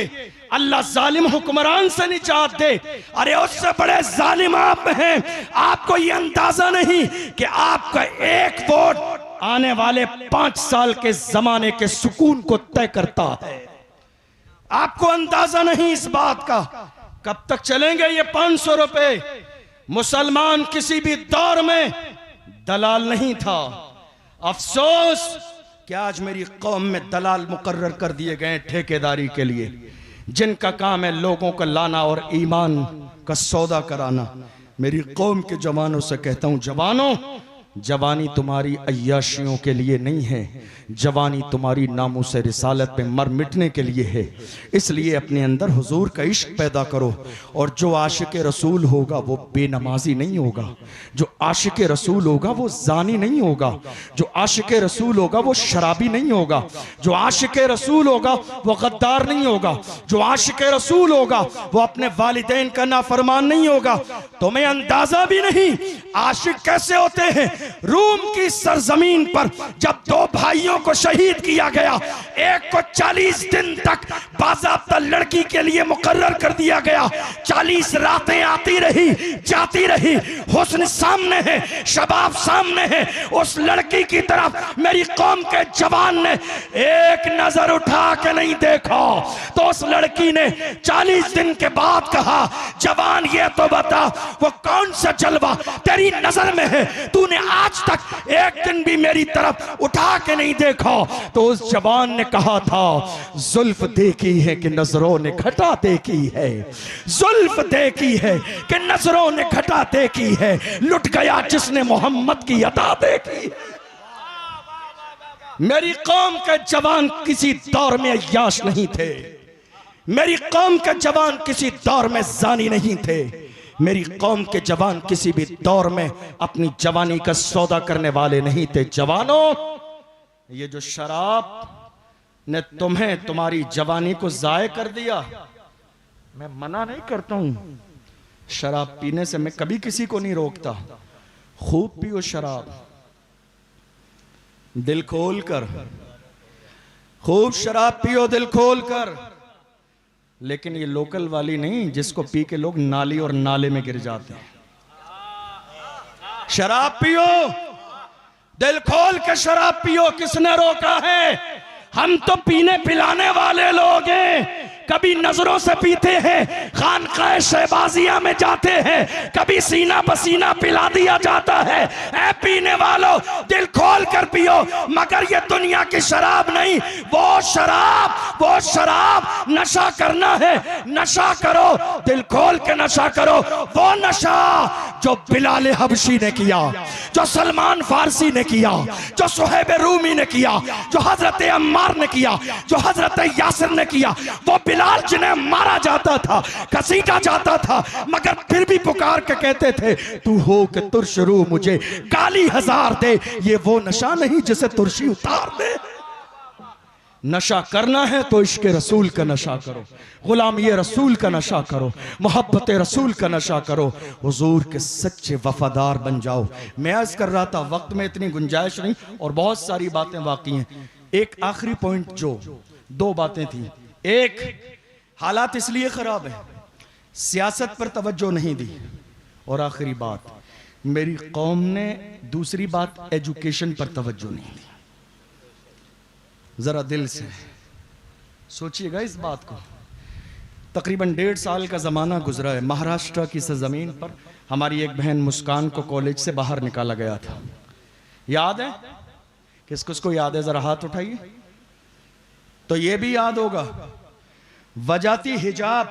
अल्लाह जालिम हुक्मरान से निजात दे। अरे उससे बड़े जालिम आप हैं, आपको ये अंदाजा नहीं कि आपका एक वोट आने वाले 5 साल के जमाने के सुकून को तय करता है। आपको अंदाजा नहीं इस बात का। कब तक चलेंगे ये 500 रुपए? मुसलमान किसी भी दौर में दलाल नहीं था। अफसोस कि आज मेरी कौम में दलाल मुकर्रर कर दिए गए ठेकेदारी के लिए, जिनका काम है लोगों को लाना और ईमान का सौदा कराना। मेरी कौम के जवानों से कहता हूं, जवानों, जवानी तुम्हारी अय्याशियों के लिए नहीं है, जवानी तुम्हारी नामूस रिसालत पे मर मिटने के लिए है। इसलिए अपने अंदर हुजूर का इश्क पैदा करो, और जो आशिक रसूल होगा वो बेनमाजी नहीं होगा, जो आशिक रसूल होगा वो जानी नहीं होगा, जो आशिक रसूल होगा वो शराबी नहीं होगा, जो आशिक रसूल होगा वो गद्दार नहीं होगा, जो आशिक रसूल होगा वो अपने वालिदैन का नाफरमान नहीं होगा। तुम्हें अंदाजा भी नहीं आशिक कैसे होते हैं। रूम की सरजमीन पर जब 2 भाइयों को शहीद किया गया, एक को 40 दिन तक बाज़ाब्ता लड़की के लिए मुकर्रर कर दिया गया। 40 रातें आती रही जाती रही, हुस्न सामने है, शबाब सामने है, उस लड़की की तरफ मेरी कौम के जवान ने एक नजर उठा के नहीं देखा। तो उस लड़की ने 40 दिन के बाद कहा, जवान ये तो बता वो कौन सा जलवा तेरी नजर में है, तूने आज तक एक दिन भी मेरी तरफ उठा के नहीं देखा। तो उस जवान ने कहा था, जुल्फ देखी है कि नजरों ने घटा देखी है, जुल्फ देखी है कि नजरों ने घटा देखी है, लुट गया जिसने मोहम्मद की अता देखी है। मेरी कौम के जवान किसी दौर में अय्याश नहीं थे, मेरी कौम के जवान किसी दौर में जानी नहीं थे, मेरी कौम के जवान किसी भी दौर में अपनी जवानी का सौदा करने वाले नहीं थे। जवानों, ये जो शराब ने तुम्हें तुम्हारी जवानी को जाय कर दिया, मैं मना नहीं करता हूं, शराब पीने से मैं कभी किसी को नहीं रोकता। खूब पियो शराब, दिल खोल कर खूब शराब पियो, दिल खोल कर। लेकिन ये लोकल वाली नहीं जिसको पी के लोग नाली और नाले में गिर जाते हैं। शराब पियो, दिल खोल के शराब पियो। किसने रोका है? हम तो पीने पिलाने वाले लोग हैं। कभी नजरों से पीते हैं, खानकाह शहबाजिया में जाते हैं, कभी सीना पसीना पिला दिया जाता है। ऐ पीने वालों, दिल खोल कर पियो, मगर ये दुनिया की शराब नहीं। वो शराब नशा करना है, नशा करो, दिल खोल के नशा करो। वो नशा जो बिलाल हबशी ने किया, जो सलमान फारसी ने किया, जो सुहैब रूमी ने किया, जो हजरत अम्मार ने किया, जो हजरत यासिर ने किया। वो बिलाल जिन्हें मारा जाता था, घसीटा जाता था, मगर फिर भी पुकार के कहते थे तू हो के तुर्श रू मुझे गाली हजार दे। ये वो नशा नहीं जिसे तुर्शी उतार दे। नशा करना है तो इश्क रसूल का नशा करो, गुलामी रसूल का नशा करो, मोहब्बत रसूल का नशा करो, हुजूर के सच्चे वफादार बन जाओ। मैं अर्ज कर रहा था वक्त में इतनी गुंजाइश नहीं और बहुत सारी बातें बाकी हैं। एक आखिरी पॉइंट, जो दो बातें थी। एक, हालात इसलिए खराब है, सियासत पर तवज्जो नहीं दी। और आखिरी बात, मेरी कौम ने दूसरी बात एजुकेशन पर तवज्जो नहीं दी। जरा दिल से सोचिएगा इस बात को। तकरीबन 1.5 साल का जमाना गुजरा है। महाराष्ट्र की सरजमीन पर हमारी एक बहन मुस्कान को कॉलेज से बाहर निकाला गया था। याद है? किस किस को याद है? जरा हाथ उठाइए। तो ये भी याद होगा, वजह थी हिजाब।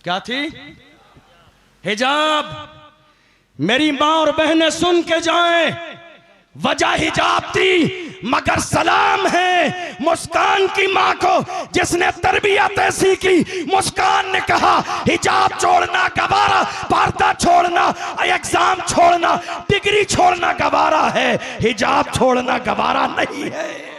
क्या थी? हिजाब। मेरी मां और बहनें सुन के जाएं, वजह हिजाब थी। मगर सलाम है मुस्कान की मां को जिसने तरबियत ऐसी की। मुस्कान ने कहा हिजाब छोड़ना गवारा, पर्दा छोड़ना, एग्जाम छोड़ना, डिग्री छोड़ना गवारा है, हिजाब छोड़ना गवारा नहीं है।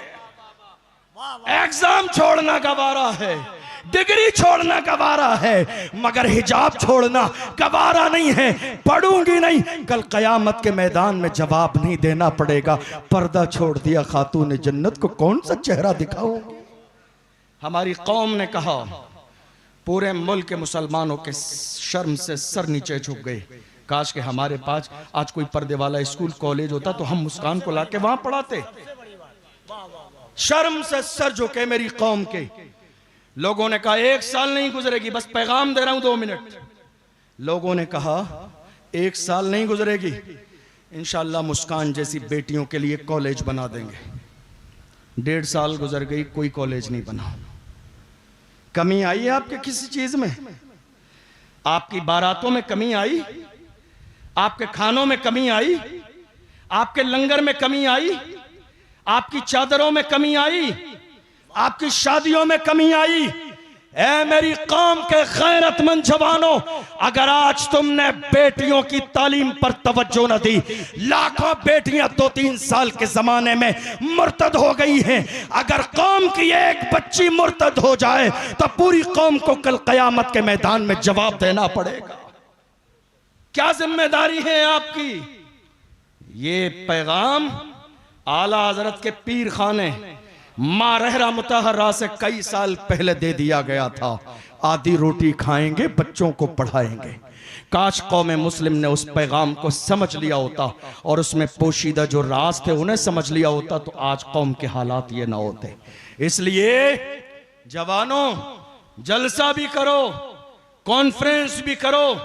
एग्जाम छोड़ना गवारा है, डिग्री छोड़ना गवारा है, मगर हिजाब छोड़ना गवारा नहीं है। पढ़ूंगी नहीं, कल कयामत के मैदान में जवाब नहीं देना पड़ेगा। पर्दा छोड़ दिया खातून जन्नत को, कौन सा चेहरा दिखाऊंगी? हमारी कौम ने कहा, पूरे मुल्क के मुसलमानों के शर्म से सर नीचे झुक गए। काश के हमारे पास आज कोई पर्दे वाला स्कूल कॉलेज होता तो हम मुस्कान को लाके वहां पढ़ाते। शर्म से सर झुके मेरी कौम के। लोगों ने कहा 1 साल नहीं गुजरेगी, बस पैगाम दे रहा हूं 2 मिनट। लोगों ने कहा 1 साल नहीं गुजरेगी, इंशाअल्लाह मुस्कान जैसी बेटियों के लिए कॉलेज बना देंगे। 1.5 साल गुजर गई, कोई कॉलेज नहीं बना। कमी आई है आपके किसी चीज में? आपकी बारातों में कमी आई? आपके खानों में कमी आई? आपके लंगर में कमी आई? आपकी चादरों में कमी आई? आपकी शादियों में कमी आई? ऐ मेरी कौम के गैरतमंद जवानों, अगर आज तुमने बेटियों की तालीम पर तवज्जो न दी, लाखों बेटियां 2-3 साल के जमाने में मुर्तद हो गई हैं। अगर कौम की एक बच्ची मुर्तद हो जाए तो पूरी कौम को कल कयामत के मैदान में जवाब देना पड़ेगा। क्या जिम्मेदारी है आपकी? ये पैगाम आला हजरत के पीर खाने मां रहरा मुतहरा से कई साल पहले दे दिया गया था। आधी रोटी खाएंगे, बच्चों को पढ़ाएंगे। काश कौम मुस्लिम ने उस पैगाम को समझ लिया होता और उसमें पोशीदा जो राज थे उन्हें समझ लिया होता तो आज कौम के हालात ये ना होते। इसलिए जवानों, जलसा भी करो, कॉन्फ्रेंस भी करो,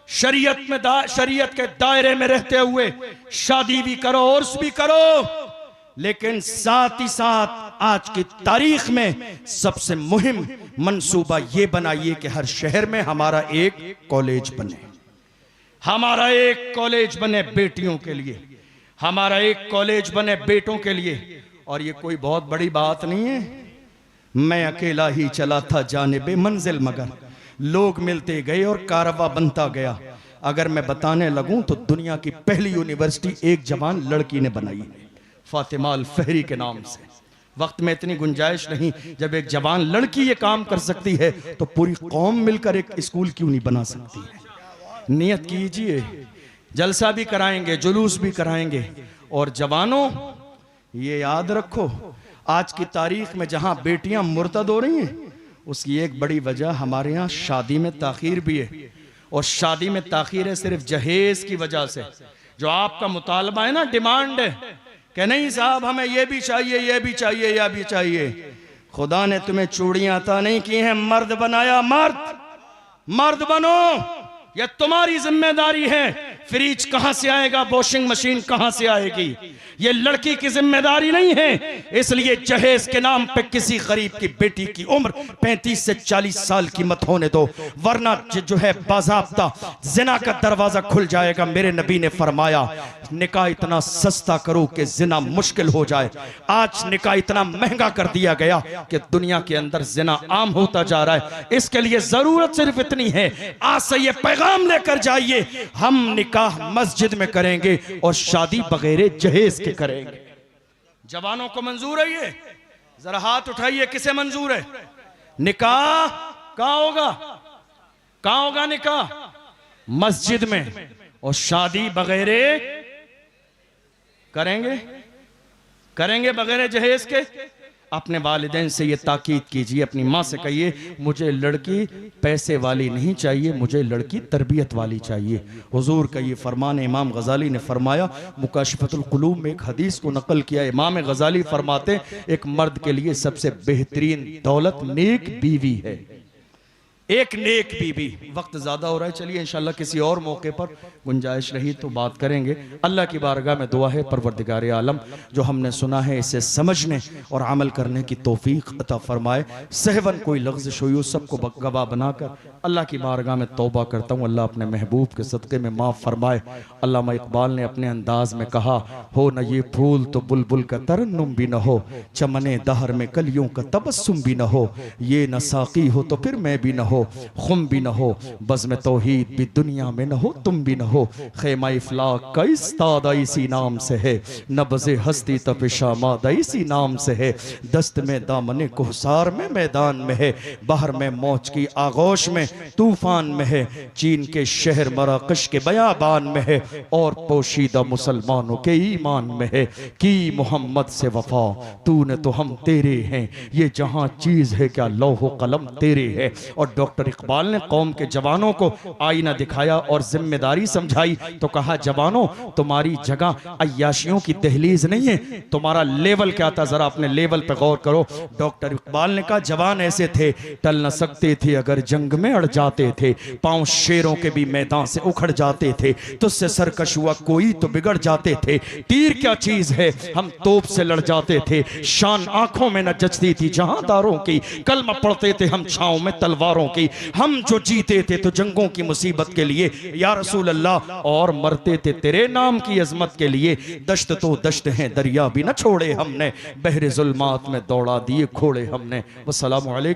शरीयत के दायरे में रहते हुए शादी भी करो, उर्स भी करो, लेकिन साथ ही साथ आज की तारीख में सबसे मुहिम मंसूबा ये बनाइए कि हर शहर में हमारा एक कॉलेज बने। हमारा एक कॉलेज बने बेटियों के लिए, हमारा एक कॉलेज बने बेटों के लिए। और ये कोई बहुत बड़ी बात नहीं है। मैं अकेला ही चला था जानिबे मंजिल, मगर लोग मिलते गए और कारवा बनता गया। अगर मैं बताने लगूं तो दुनिया की पहली यूनिवर्सिटी एक जवान लड़की ने बनाई है, फातिमा अल फहरी के नाम से। वक्त में इतनी गुंजाइश नहीं। जब एक जवान लड़की ये काम कर सकती है तो पूरी कौम मिलकर एक स्कूल क्यों नहीं बना सकती है। नियत कीजिए, जलसा भी कराएंगे, जुलूस भी कराएंगे। और जवानों ये याद रखो, आज की तारीख में जहां बेटियां मुर्तद हो रही हैं उसकी एक बड़ी वजह हमारे यहाँ शादी में ताखीर भी है। और शादी में ताखीर है सिर्फ जहेज की वजह से। जो आपका मुतालबा है ना, डिमांड है कि नहीं साहब हमें ये भी चाहिए, ये भी चाहिए, यह भी चाहिए। खुदा ने तुम्हें चूड़ियां अता नहीं की हैं, मर्द बनाया। मर्द बनो, यह तुम्हारी जिम्मेदारी है। फ्रिज कहां से आएगा, वॉशिंग मशीन कहां से आएगी, ये लड़की की जिम्मेदारी नहीं है। इसलिए जहेज के नाम पे किसी गरीब की बेटी की उम्र 35 से 40 साल की मत होने दो, वरना जो है बाज़ाब्ता जिना का दरवाजा खुल जाएगा। मेरे नबी ने फरमाया निकाह इतना सस्ता करो कि जिना मुश्किल हो जाए। आज निकाह इतना महंगा कर दिया गया कि दुनिया के अंदर जिना आम होता जा रहा है। इसके लिए जरूरत सिर्फ इतनी है, आज से ये पैगाम लेकर जाइए, हम निकाह मस्जिद में करेंगे और शादी बगैर जहेज के करेंगे। जवानों को मंजूर है ये? जरा हाथ उठाइए, किसे मंजूर है? निकाह कहां होगा निकाह? मस्जिद में। और शादी बगैर करेंगे बगैर जहेज के। अपने वालिदैन से ये ताकीद कीजिए, अपनी माँ से कहिए मुझे लड़की पैसे वाली नहीं चाहिए, मुझे लड़की तरबियत वाली चाहिए। हुजूर का ये फरमान इमाम गजाली ने फरमाया। मुकाशिफतुल कुलूब में एक हदीस को नकल किया। इमाम गजाली फरमाते एक मर्द के लिए सबसे बेहतरीन दौलत नेक बीवी है, एक नेक बीवी। वक्त ज़्यादा हो रहा है, चलिए इंशाल्लाह किसी और मौके पर गुंजाइश रही तो बात करेंगे। अल्लाह की बारगाह में दुआ है परवरदिगार आलम जो हमने सुना है इसे समझने और अमल करने की तौफीक अता फरमाए। सहवन कोई लफ्ज़ हुई सबको गवाह बनाकर अल्लाह की बारगाह में तौबा करता हूँ, अल्लाह अपने महबूब के सदक़े में माफ़ फरमाए। अल्लामा इकबाल ने अपने अंदाज में कहा, हो न ये फूल तो बुलबुल का तरन्नुम भी न हो, चमने दहर में कलियों का तबस्सुम भी न हो, ये न साक़ी हो तो फिर मैं भी न हो, खुम भी न हो, बज़्म तौहीद भी दुनिया में न हो, तुम भी न हो, ख़ैमा इफ़लाक का इस्तादा इसी नाम से है, नब्ज़े हस्ती तपिशामादा इसी नाम से है, दस्त में दामने कोहसार में मैदान में है, बाहर में मौज की आगोश में तूफान में है, चीन के शहर मराकश के बयाबान में है, और पोशीदा मुसलमानों के ईमान में है, कि मोहम्मद से वफा तूने तो हम तेरे हैं, ये जहां चीज है क्या लौह कलम तेरे है। और डॉक्टर इकबाल ने कौम के जवानों को आईना दिखाया और जिम्मेदारी समझाई तो कहा, जवानों तुम्हारी जगह अय्याशियों की दहलीज नहीं है, तुम्हारा लेवल क्या था, जरा अपने लेवल पे गौर करो। डॉक्टर इकबाल ने कहा, जवान ऐसे थे टल न सकते थे अगर जंग में अड़ जाते थे, पांव शेरों के भी मैदान से उखड़ जाते थे, तुझसे सरकश हुआ कोई तो बिगड़ जाते थे, तीर क्या चीज है हम तोप से लड़ जाते थे, शान आंखों में न जचती थी जहांदारों की, कलमा पढ़ते थे हम छांव में तलवारों की, हम जो जीते थे तो जंगों की मुसीबत के लिए या रसूल अल्लाह, और मरते थे तेरे नाम की अजमत के लिए, दश्त तो दश्त है दरिया भी न छोड़े हमने, बहरे जुल्मात में दौड़ा दिए घोड़े हमने। वस्सलामु अलैकुम।